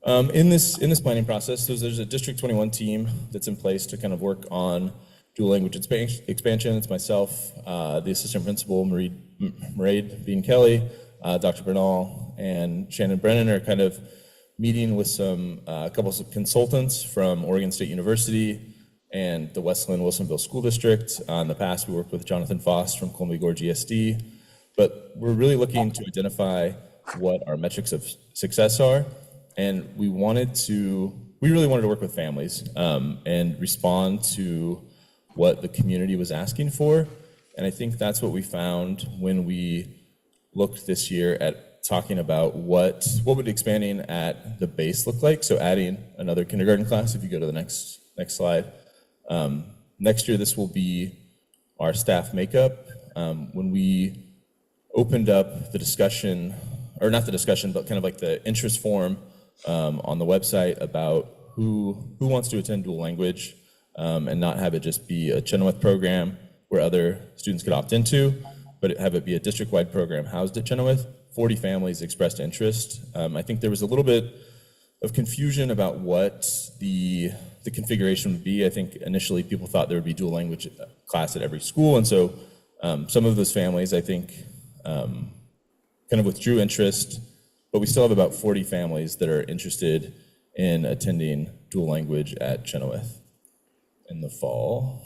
In this planning process, there's a District 21 team that's in place to kind of work on dual language expansion. It's myself, the assistant principal, Mairead Bean-Kelly, Dr. Bernal, and Shannon Brennan are kind of meeting with a couple of consultants from Oregon State University, and the Westland Wilsonville School District. In the past, we worked with Jonathan Foss from Columbia Gorge ESD, but we're really looking to identify what our metrics of success are, and we really wanted to work with families and respond to what the community was asking for, and I think that's what we found when we looked this year at talking about what would expanding at the base look like. So adding another kindergarten class, if you go to the next slide. Next year, this will be our staff makeup. When we opened up the discussion, or not the discussion, but kind of like the interest form on the website about who wants to attend dual language and not have it just be a Chenoweth program where other students could opt into, but have it be a district-wide program housed at Chenoweth. 40 families expressed interest. I think there was a little bit of confusion about what the configuration would be. I think initially people thought there would be dual language class at every school, and so some of those families, I think, kind of withdrew interest, but we still have about 40 families that are interested in attending dual language at Chenoweth in the fall.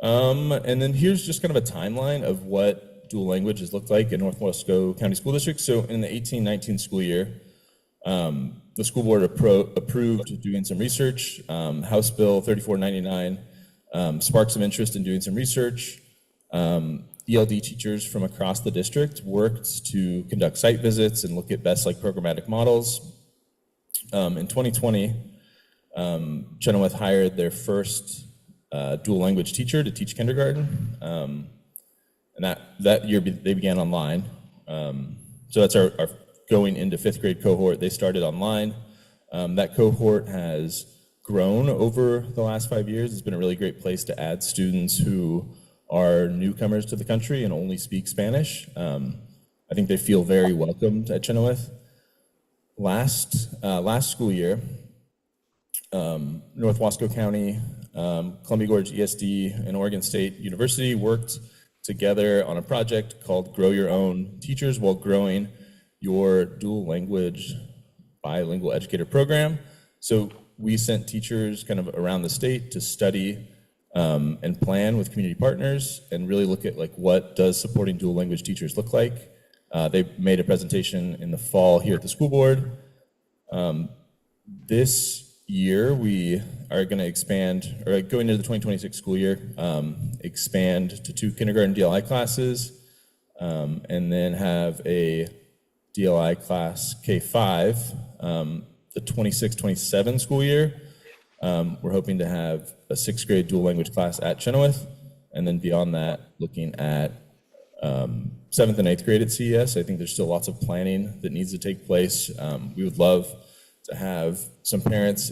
And then here's just kind of a timeline of what dual language has looked like in North Wasco County School District. So in the 18-19 school year, the school board approved doing some research. House Bill 3499 sparked some interest in doing some research. ELD teachers from across the district worked to conduct site visits and look at best programmatic models. In 2020, Chenoweth hired their first dual language teacher to teach kindergarten. And that year they began online. So that's our going into fifth grade cohort. They started online. That cohort has grown over the last 5 years. It's been a really great place to add students who are newcomers to the country and only speak Spanish. I think they feel very welcomed at Chenoweth. Last school year, North Wasco County, Columbia Gorge ESD, and Oregon State University worked together on a project called Grow Your Own Teachers While Growing Your Dual Language Bilingual Educator Program. So we sent teachers kind of around the state to study and plan with community partners and really look at what does supporting dual language teachers look like. They made a presentation in the fall here at the school board. This year we are going to expand, or going into the 2026 school year, expand to 2 kindergarten DLI classes, and then have a DLI class K-5. The 26-27 school year, we're hoping to have a 6th grade dual language class at Chenoweth, and then beyond that, looking at 7th and 8th grade at CES. I think there's still lots of planning that needs to take place. We would love to have some parents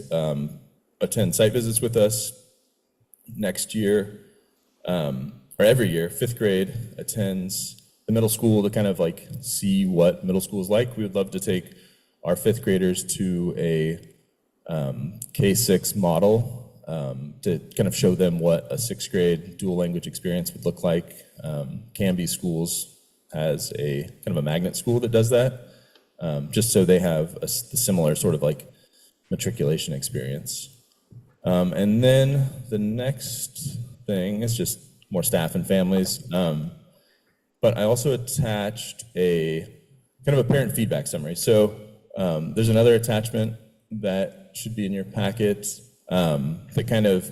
attend site visits with us next year, or every year. 5th grade attends the middle school to kind of see what middle school is like. We would love to take our 5th graders to a K-6 model to kind of show them what a 6th grade dual language experience would look like. Canby Schools has a kind of a magnet school that does that, just so they have a similar sort of matriculation experience. And then the next thing is just more staff and families. But I also attached a kind of a parent feedback summary. So there's another attachment that should be in your packet that kind of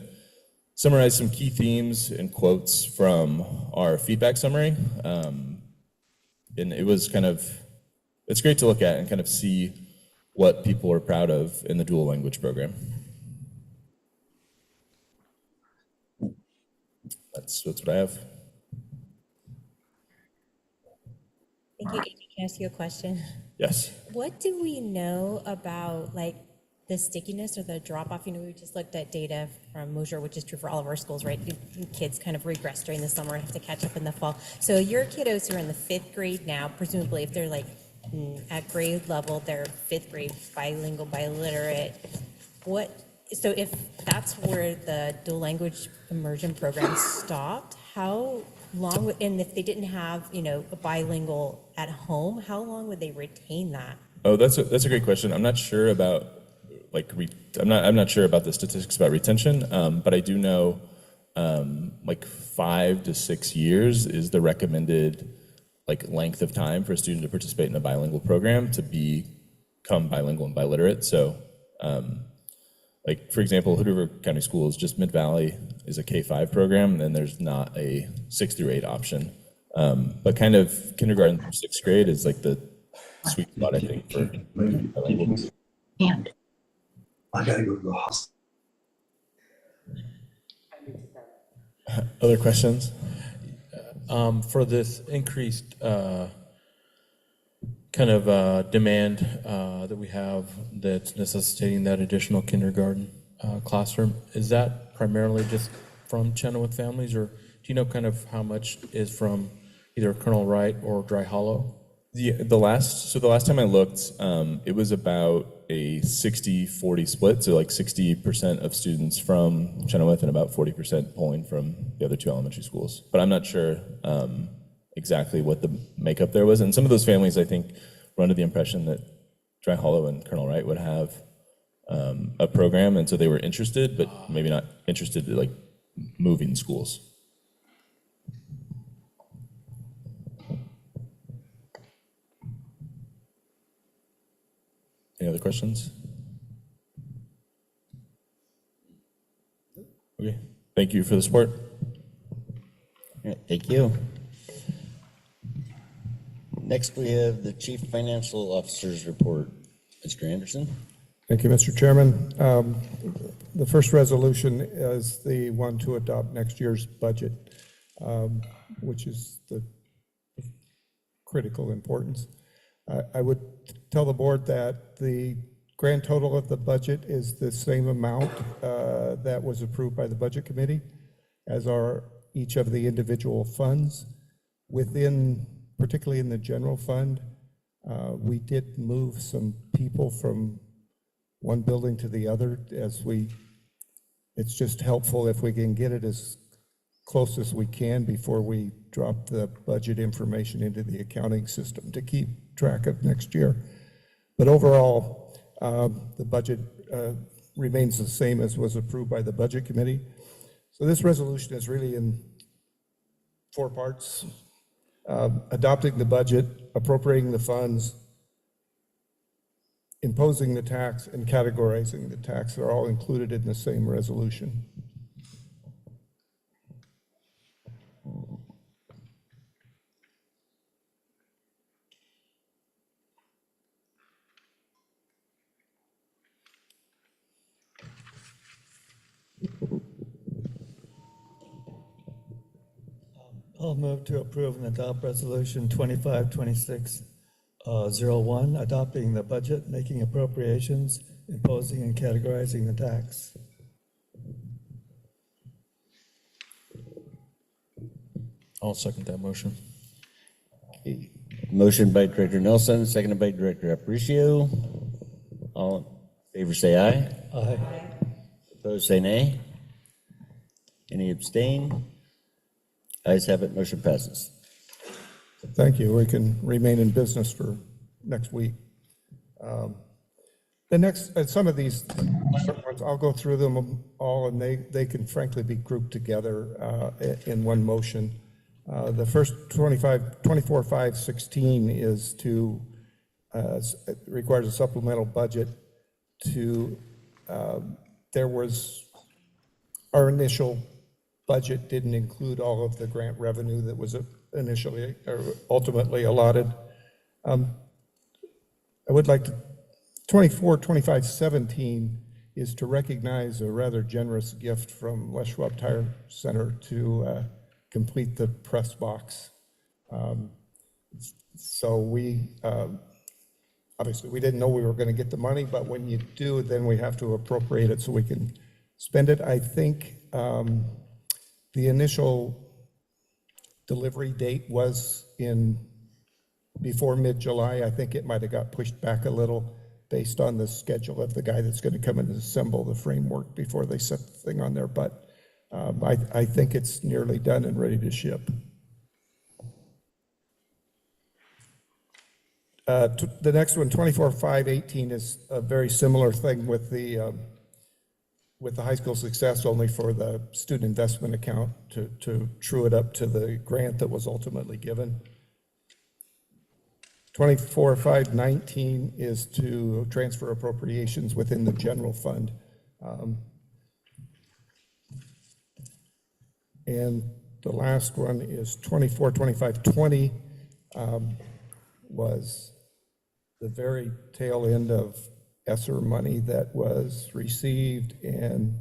summarize some key themes and quotes from our feedback summary. And it was it's great to look at and kind of see what people are proud of in the dual language program. That's what I have. Thank you, Amy. Can I ask you a question? Yes. What do we know about the stickiness or the drop off? We just looked at data from Mosier, which is true for all of our schools, right? Kids kind of regress during the summer and have to catch up in the fall. So your kiddos who are in the 5th grade now, presumably if they're at grade level, they're 5th grade bilingual, biliterate. So if that's where the dual language immersion program stopped, how long, and if they didn't have, a bilingual at home, how long would they retain that? Oh, that's a great question. I'm not sure about like, I'm not sure about the statistics about retention, but I do know like 5 to 6 years is the recommended like length of time for a student to participate in a bilingual program to become bilingual and biliterate. So like, for example, Hood River County Schools, just Mid-Valley is a K-5 program, and then there's not a 6 through 8 option. But kind of kindergarten through 6th grade is like the sweet spot, I think, for bilingual. And I gotta go to the hospital. Other questions? For this increased kind of demand that we have that's necessitating that additional kindergarten classroom, is that primarily just from Chenoweth families, or do you know kind of how much is from either Colonel Wright or Dry Hollow? The last time I looked, it was about a 60-40 split, so like 60% of students from Chenoweth and about 40% pulling from the other 2 elementary schools. But I'm not sure exactly what the makeup there was. And some of those families, I think, were under the impression that Dry Hollow and Colonel Wright would have a program, and so they were interested, but maybe not interested in like moving schools. Any other questions? Okay, thank you for the support. All right, thank you. Next, we have the Chief Financial Officer's report. Mr. Anderson? Thank you, Mr. Chairman. The first resolution is the one to adopt next year's budget, which is the critical importance. I would tell the board that the grand total of the budget is the same amount that was approved by the Budget Committee, as are each of the individual funds. Within, particularly in the general fund, we did move some people from one building to the other it's just helpful if we can get it as close as we can before we drop the budget information into the accounting system to keep track of next year. But overall, the budget remains the same as was approved by the Budget Committee. So this resolution is really in 4 parts. Adopting the budget, appropriating the funds, imposing the tax, and categorizing the tax are all included in the same resolution. I'll move to approve and adopt Resolution 2526-01, adopting the budget, making appropriations, imposing and categorizing the tax. I'll second that motion. Okay. Motion by Director Nelson, seconded by Director Aparicio. All in favor say aye. Aye. Opposed say nay. Any abstain? Ayes have it, motion passes. Thank you. We can remain in business for next week. The next, some of these, I'll go through them all, and they can frankly be grouped together in one motion. The first 24.516 is to, requires a supplemental budget to, our initial budget didn't include all of the grant revenue that was initially or ultimately allotted. I would like to, 2517 is to recognize a rather generous gift from Les Schwab Tire Center to complete the press box. So we, obviously we didn't know we were going to get the money, but when you do, then we have to appropriate it so we can spend it. I think the initial delivery date was before mid-July. I think it might have got pushed back a little based on the schedule of the guy that's going to come and assemble the framework before they set the thing on there. But I think it's nearly done and ready to ship. The next one, 24-5-18, is a very similar thing with the high school success, only for the student investment account to true it up to the grant that was ultimately given. 24-5-19 is to transfer appropriations within the general fund. And the last one is 24-25-20, was the very tail end of ESSER money that was received and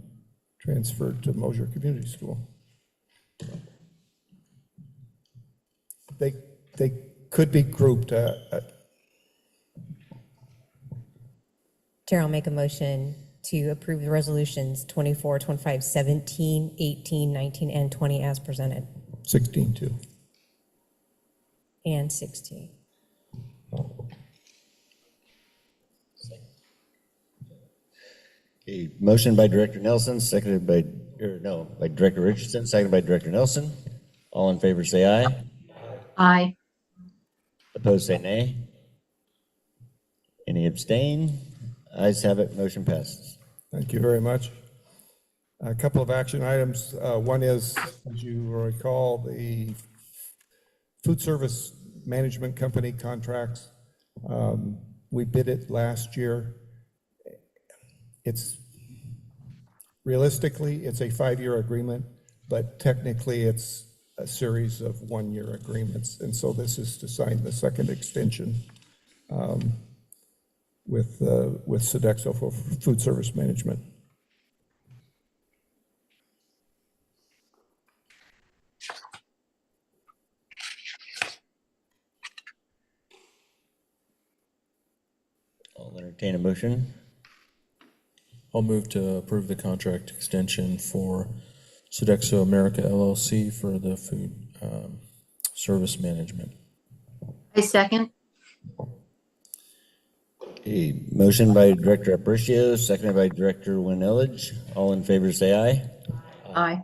transferred to Mosier Community School. They could be grouped. Chair, I'll make a motion to approve the resolutions 24, 25, 17, 18, 19, and 20 as presented. 16 too. And 16. A motion by Director Nelson, seconded by, by Director Richardson, seconded by Director Nelson. All in favor say aye. Aye. Opposed say nay. Any abstain? Ayes have it, motion passes. Thank you very much. A couple of action items. One is, as you recall, the food service management company contracts. We bid it last year. Realistically, it's a 5-year agreement, but technically it's a series of 1-year agreements. And so this is to sign the second extension with Sodexo for food service management. I'll entertain a motion. I'll move to approve the contract extension for Sodexo America LLC for the food service management. I second. A motion by Director Aparicio, seconded by Director Winellage. All in favor say aye. Aye.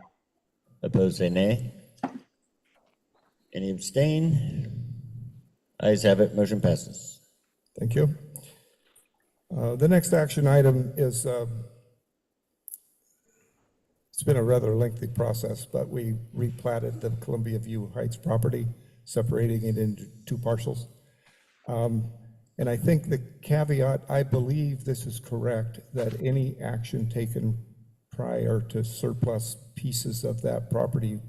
Opposed say nay. Any abstain? Ayes have it, motion passes. Thank you. The next action item is, it's been a rather lengthy process, but we replatted the Columbia View Heights property, separating it into 2 parcels. And I think the caveat, I believe this is correct, that any action taken prior to surplus pieces of that property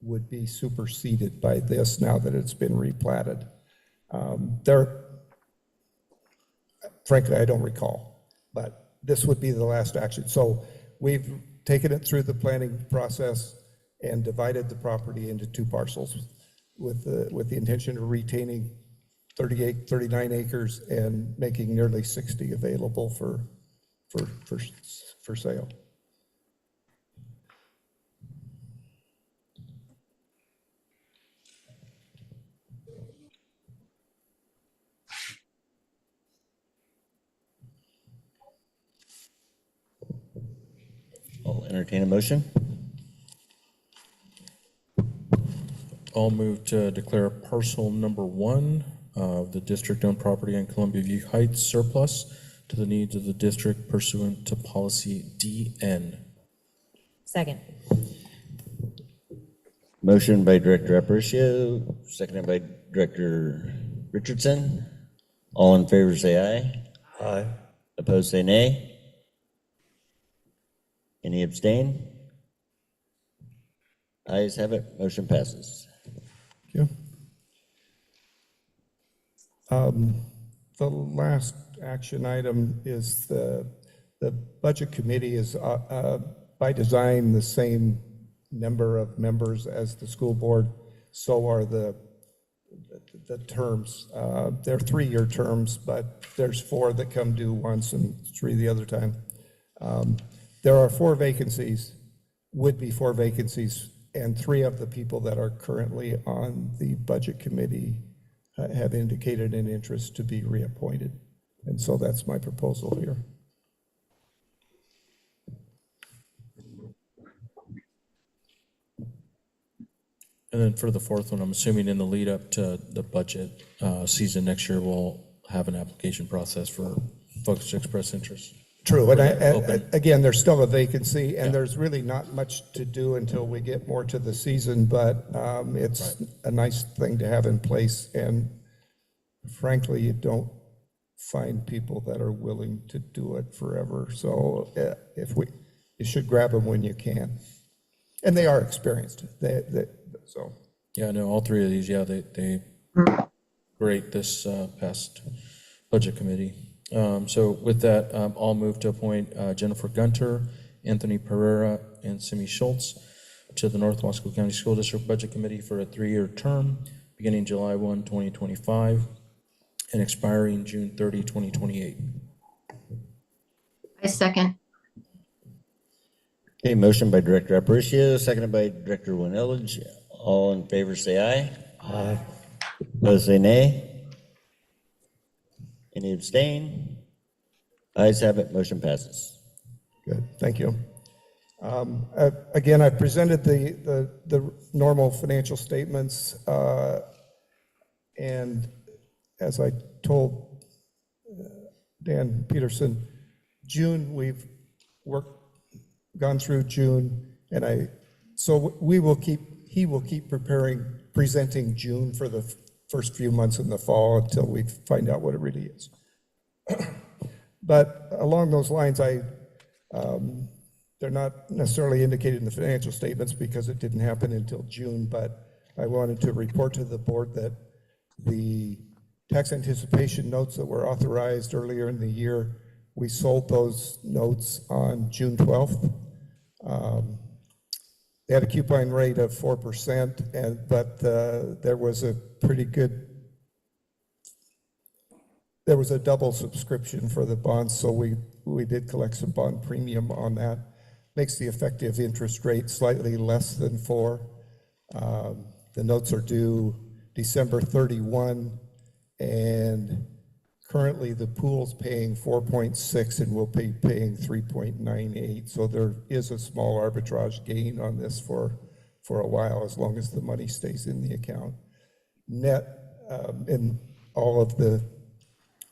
would be superseded by this now that it's been replatted. Frankly, I don't recall, but this would be the last action. So we've taken it through the planning process and divided the property into 2 parcels with the intention of retaining 39 acres and making nearly 60 available for sale. I'll entertain a motion. I'll move to declare parcel number 1 of the district-owned property on Columbia View Heights surplus to the needs of the district pursuant to policy DN. Second. Motion by Director Aparicio, seconded by Director Richardson. All in favor say aye. Aye. Opposed say nay. Any abstain? Ayes have it, motion passes. Thank you. The last action item is the budget committee is by design the same number of members as the school board. So are the terms. They're 3-year terms, but there's 4 that come due once and 3 the other time. There are 4 vacancies, would be 4 vacancies, and 3 of the people that are currently on the budget committee have indicated an interest to be reappointed. And so that's my proposal here. And then for the fourth one, I'm assuming in the lead up to the budget season next year, we'll have an application process for folks to express interest. True, and Open. again, there's still a vacancy, and Yeah. there's really not much to do until we get more to the season, but it's a nice thing to have in place, and frankly, you don't find people that are willing to do it forever, so you should grab them when you can. And they are experienced, so. Yeah, no, all three of these, yeah, they great this past budget committee. So with that, I'll move to appoint Jennifer Gunter, Anthony Pereira, and Simi Schultz to the North Wasco County School District Budget Committee for a 3-year term, beginning July 1, 2025, and expiring June 30, 2028. I second. Okay, motion by Director Aparicio, seconded by Director Winelage. All in favor, say aye. Aye. Opposed, say nay. Any abstain? Ayes have it, motion passes. Good, thank you. Again, I presented the normal financial statements, and as I told Dan Peterson, June, we've gone through June, and so he will keep presenting June for the first few months in the fall until we find out what it really is. But along those lines, they're not necessarily indicated in the financial statements because it didn't happen until June, but I wanted to report to the board that the tax anticipation notes that were authorized earlier in the year, we sold those notes on June 12th. They had a coupon rate of 4%, but there was a double subscription for the bonds, so we did collect some bond premium on that. Makes the effective interest rate slightly less than 4%. The notes are due December 31, and currently the pool's paying 4.6 and we'll be paying 3.98. So there is a small arbitrage gain on this for a while, as long as the money stays in the account. Net, in all of the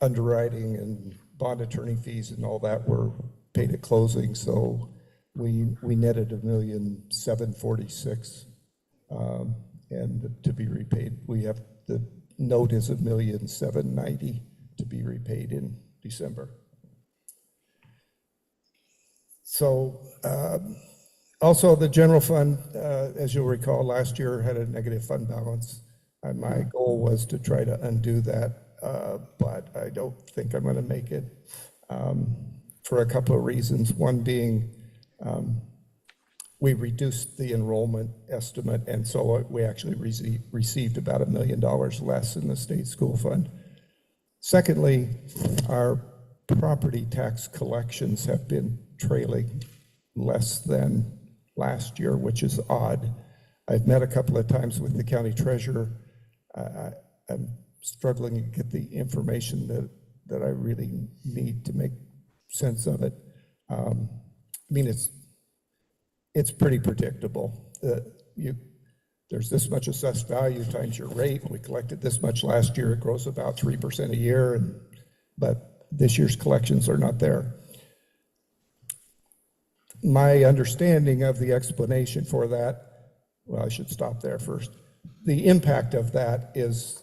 underwriting and bond attorney fees and all that were paid at closing, so we netted $1,746,000, and to be repaid. The note is $1,790,000 to be repaid in December. So also the general fund, as you'll recall, last year had a negative fund balance, and my goal was to try to undo that, but I don't think I'm going to make it for a couple of reasons. One being we reduced the enrollment estimate, and so we actually received about $1 million less in the state school fund. Secondly, our property tax collections have been trailing less than last year, which is odd. I've met a couple of times with the county treasurer. I'm struggling to get the information that I really need to make sense of it. I mean, it's pretty predictable. There's this much assessed value times your rate. We collected this much last year. It grows about 3% a year, but this year's collections are not there. My understanding of the explanation for that, well, I should stop there first. The impact of that is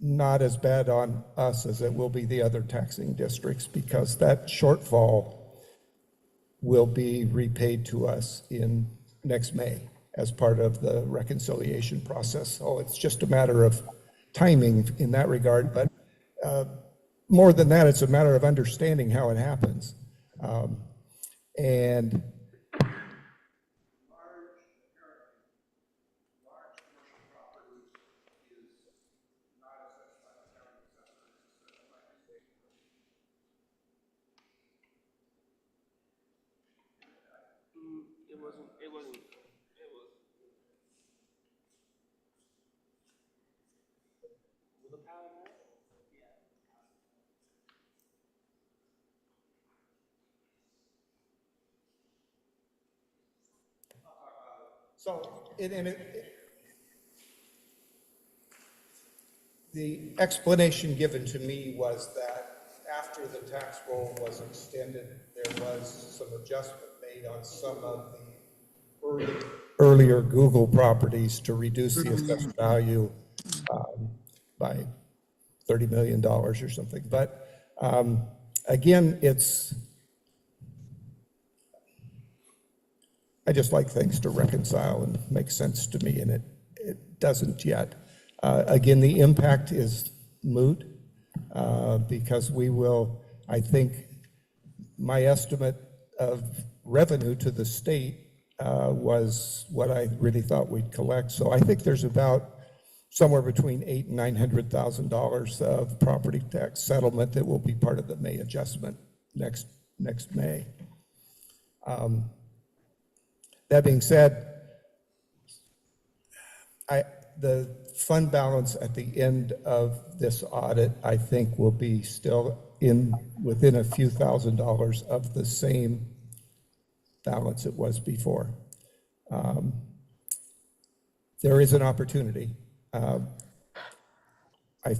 not as bad on us as it will be the other taxing districts, because that shortfall will be repaid to us in next May as part of the reconciliation process. So it's just a matter of timing in that regard, but more than that, it's a matter of understanding how it happens. And It wasn't. Will the power now? Yeah. so the explanation given to me was that after the tax roll was extended, there was some adjustment made on some of the earlier Google properties to reduce the assessed value by $30 million or something. But again, I just like things to reconcile and make sense to me, and it doesn't yet. Again, the impact is moot because we will, I think, my estimate of revenue to the state was what I really thought we'd collect. So I think there's about somewhere between $800,000 and $900,000 of property tax settlement that will be part of the May adjustment next May. That being said, the fund balance at the end of this audit, I think, will be still within a few $1,000s of the same balance it was before. There is an opportunity. I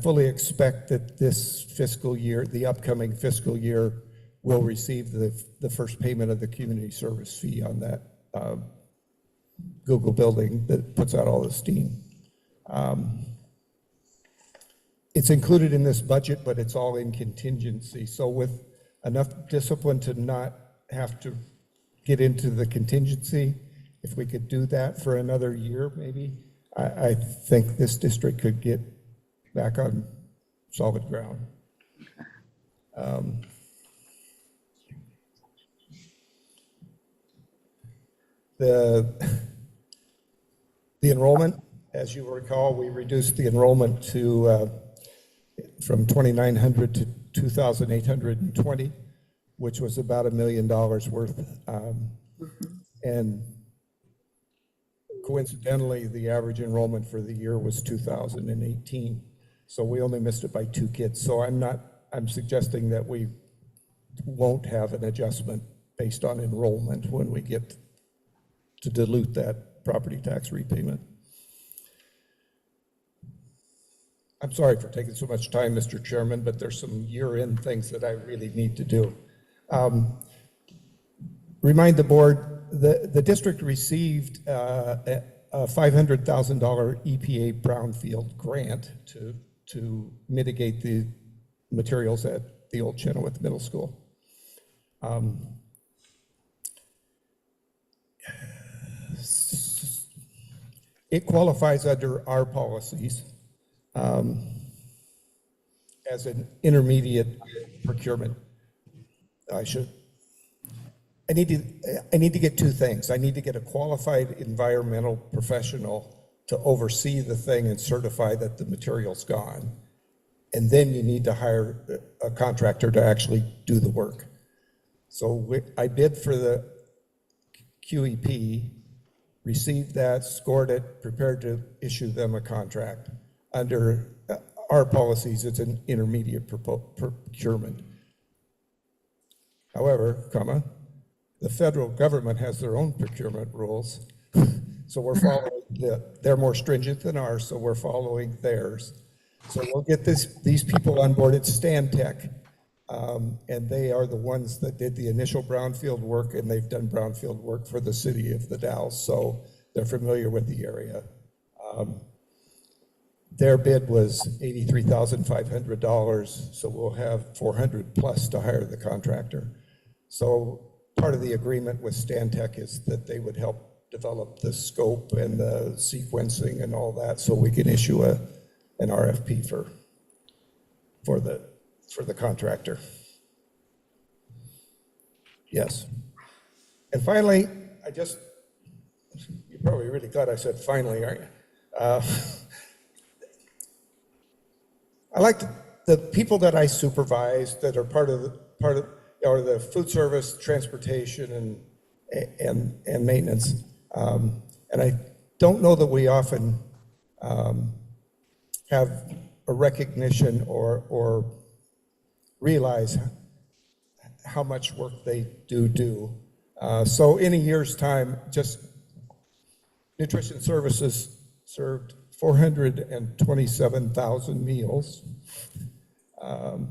fully expect that this fiscal year, the upcoming fiscal year, will receive the first payment of the community service fee on that Google building that puts out all the steam. It's included in this budget, but it's all in contingency. So with enough discipline to not have to get into the contingency, if we could do that for another year, maybe, I think this district could get back on solid ground. The enrollment, as you recall, we reduced the enrollment to from 2,900 to 2,820, which was about $1 million worth. And coincidentally, the average enrollment for the year was 2,018. So we only missed it by 2 kids. So I'm suggesting that we won't have an adjustment based on enrollment when we get to dilute that property tax repayment. I'm sorry for taking so much time, Mr. Chairman, but there's some year-end things that I really need to do. Remind the board, the district received a $500,000 EPA brownfield grant to mitigate the materials at the old Chenoweth Middle School. It qualifies under our policies as an intermediate procurement. I need to get 2 things. I need to get a qualified environmental professional to oversee the thing and certify that the material's gone. And then you need to hire a contractor to actually do the work. So I bid for the QEP, received that, scored it, prepared to issue them a contract. Under our policies, it's an intermediate procurement. However, the federal government has their own procurement rules. So we're following, they're more stringent than ours, so we're following theirs. So we'll get these people on board. It's Stantec, and they are the ones that did the initial brownfield work, and they've done brownfield work for the city of the Dalles, so they're familiar with the area. Their bid was $83,500, so we'll have $400 plus to hire the contractor. So part of the agreement with Stantec is that they would help develop the scope and the sequencing and all that, so we can issue an RFP for the contractor. Yes. And finally, you're probably really glad I said finally, aren't you? I like the people that I supervise that are part of the food service, transportation, and maintenance. And I don't know that we often have a recognition or realize how much work they do. So in a year's time, just nutrition services served 427,000 meals. Wow.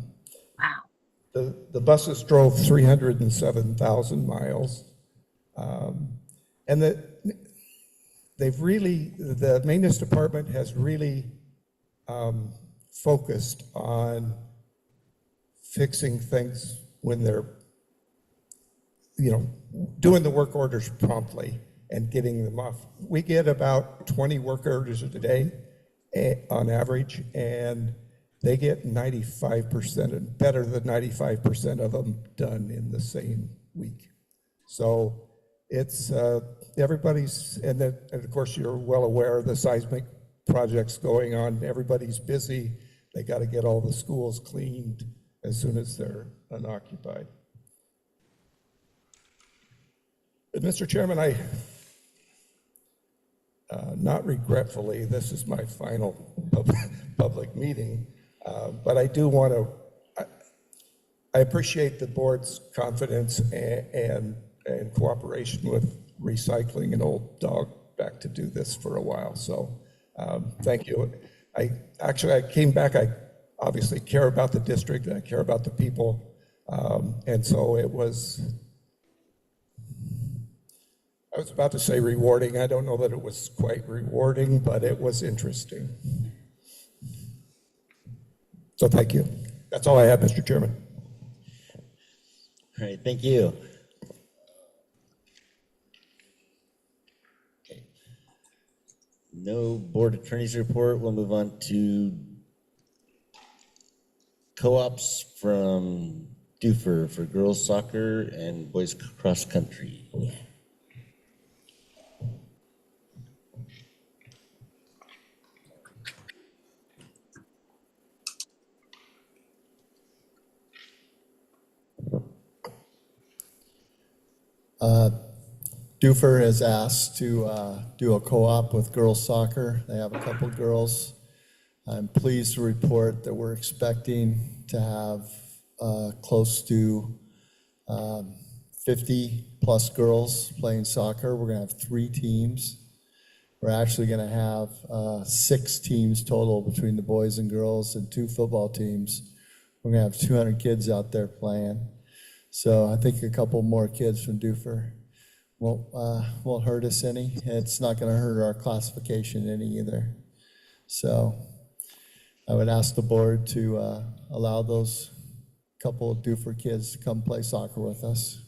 The buses drove 307,000 miles. And the maintenance department has really focused on fixing things when they're, doing the work orders promptly and getting them off. We get about 20 work orders a day on average, and they get 95% and better than 95% of them done in the same week. So it's everybody's, and of course you're well aware of the seismic projects going on. Everybody's busy. They got to get all the schools cleaned as soon as they're unoccupied. But Mr. Chairman, not regretfully, this is my final public meeting, but I do want to, I appreciate the board's confidence and cooperation with recycling an old dog back to do this for a while. So thank you. I came back, I obviously care about the district and I care about the people. And so I was about to say rewarding. I don't know that it was quite rewarding, but it was interesting. So thank you. That's all I have, Mr. Chairman. All right, thank you. Okay. No board attorney's report. We'll move on to co-ops from Dufur for girls soccer and boys cross country. Dufur has asked to do a co-op with girls soccer. They have a couple girls. I'm pleased to report that we're expecting to have close to 50 plus girls playing soccer. We're going to have 3 teams. We're actually going to have 6 teams total between the boys and girls and 2 football teams. We're going to have 200 kids out there playing. So I think a couple more kids from Dufur won't hurt us any. It's not going to hurt our classification any either. So I would ask the board to allow those couple of Dufur kids to come play soccer with us.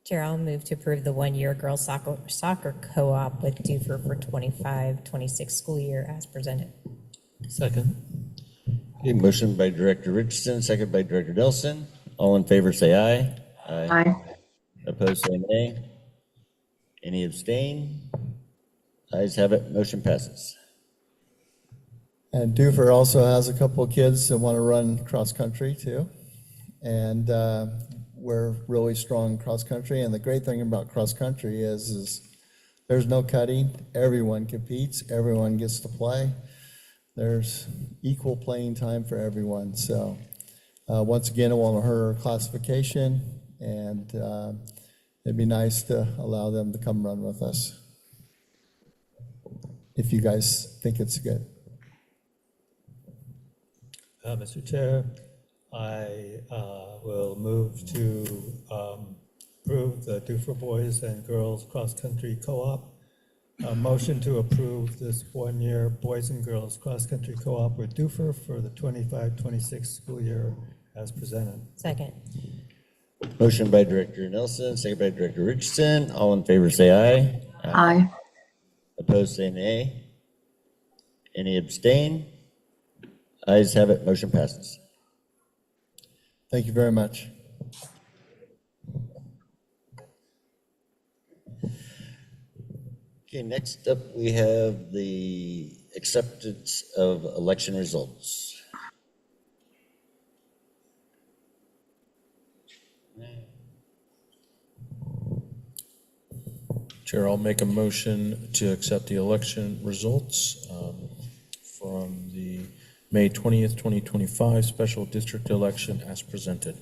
Chair, I'll move to approve the one-year girls soccer co-op with Dufur for 25-26 school year as presented. Second. Okay, motion by Director Richardson, second by Director Nelson. All in favor say aye. Aye. Opposed say nay. Any abstain? Ayes have it, motion passes. And Dufur also has a couple of kids that want to run cross country too. And we're really strong cross country. And the great thing about cross country is there's no cutting. Everyone competes. Everyone gets to play. There's equal playing time for everyone. So once again, it won't hurt our classification. And it'd be nice to allow them to come run with us, if you guys think it's good. Mr. Chair, I will move to approve the Dufur Boys and Girls Cross Country Co-op. A motion to approve this one-year Boys and Girls Cross Country Co-op with Dufur for the 25-26 school year as presented. Second. Motion by Director Nelson, second by Director Richardson. All in favor say aye. Aye. Opposed say nay. Any abstain? Ayes have it, motion passes. Thank you very much. Okay, next up we have the acceptance of election results. Chair, I'll make a motion to accept the election results from the May 20th, 2025 special district election as presented.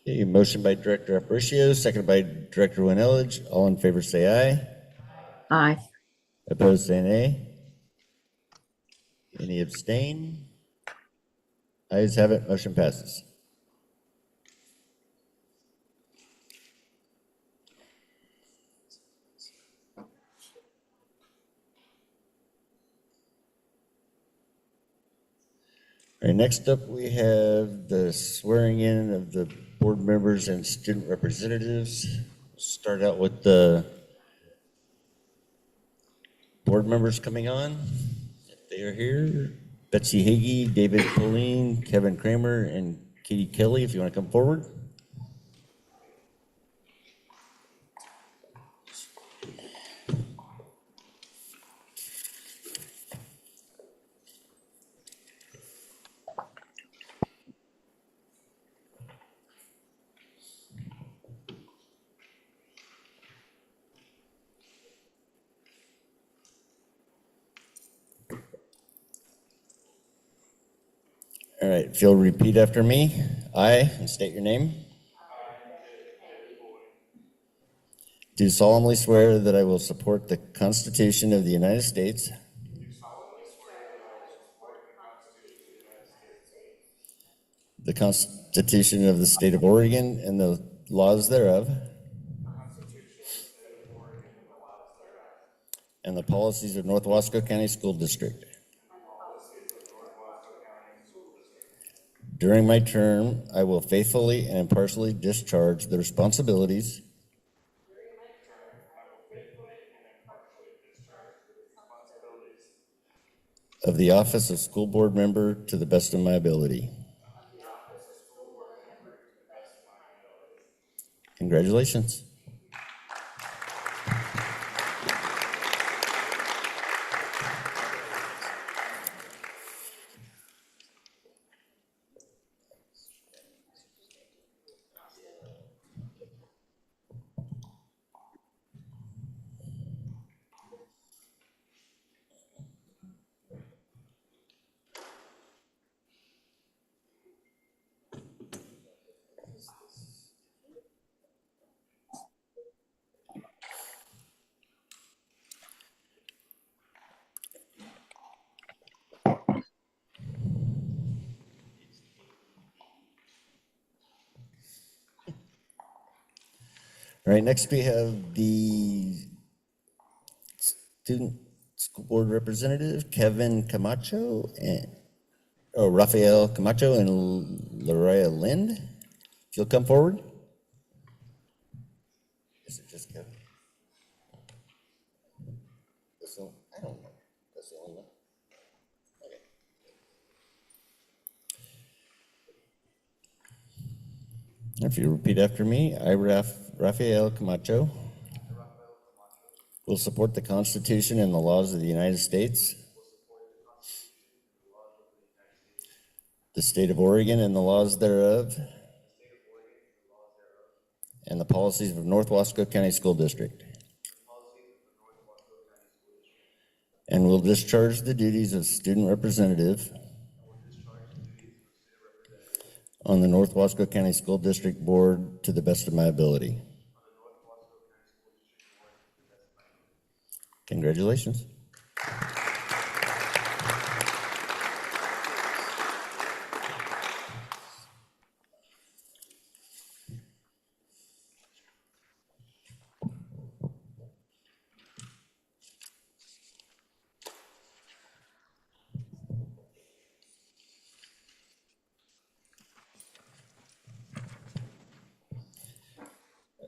Okay, motion by Director Aparicio, seconded by Director Winelage. All in favor say aye. Aye. Opposed say nay. Any abstain? Ayes have it, motion passes. All right, next up, we have the swearing in of the board members and student representatives. Start out with the board members coming on. If they are here, Betsy Hagee, David Pauline, Kevin Kramer, and Katie Kelly, if you want to come forward. All right, if you'll repeat after me, I, and state your name. Do solemnly swear that I will support the Constitution of the United States. The Constitution of the State of Oregon and the laws thereof. And the policies of North Wasco County School District. During my term, I will faithfully and impartially discharge the responsibilities of the office of school board member to the best of my ability. Congratulations. All right, next we have the student school board representative, Kevin Camacho, and Rafael Camacho and Loraya Lind. If you'll come forward. Is it just Kevin? I don't know. That's the only one. Okay. If you repeat after me, I, Rafael Camacho, will support the Constitution and the laws of the United States, the state of Oregon and the laws thereof, and the policies of North Wasco County School District, and will discharge the duties of student representative on the North Wasco County School District Board to the best of my ability. Congratulations.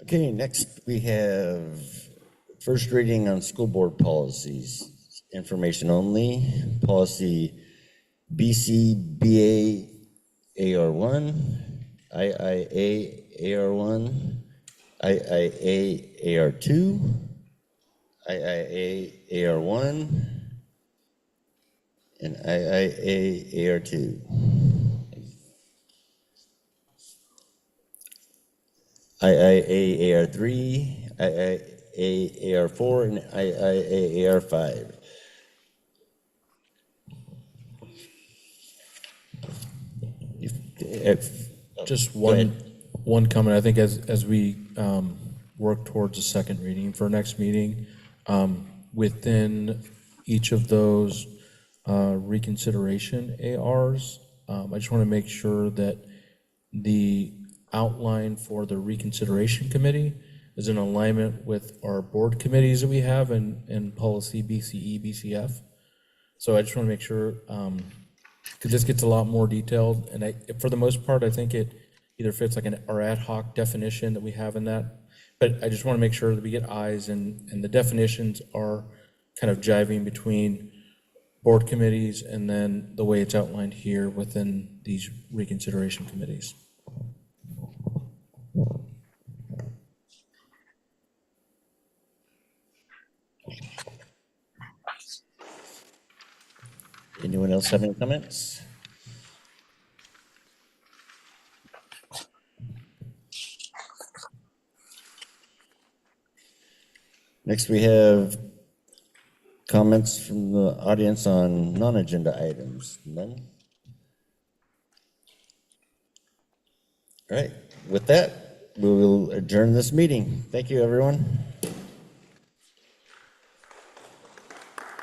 Okay, next we have first reading on school board policies. Information only. Policy BCBA AR1, IIA AR1, IIA AR2, IIA AR1, and IIA AR2. IIA AR3, IIA AR4, and IIA AR5. Just Go one, ahead. one comment, I think as we work towards a second reading for next meeting, within each of those reconsideration ARs, I just want to make sure that the outline for the reconsideration committee is in alignment with our board committees that we have in policy BCE, BCF. So I just want to make sure, because this gets a lot more detailed, and for the most part, I think it either fits like our ad hoc definition that we have in that, but I just want to make sure that we get eyes and the definitions are kind of jiving between board committees and then the way it's outlined here within these reconsideration committees. Anyone else have any comments? Next, we have comments from the audience on non-agenda items. None? All right, with that, we will adjourn this meeting. Thank you, everyone.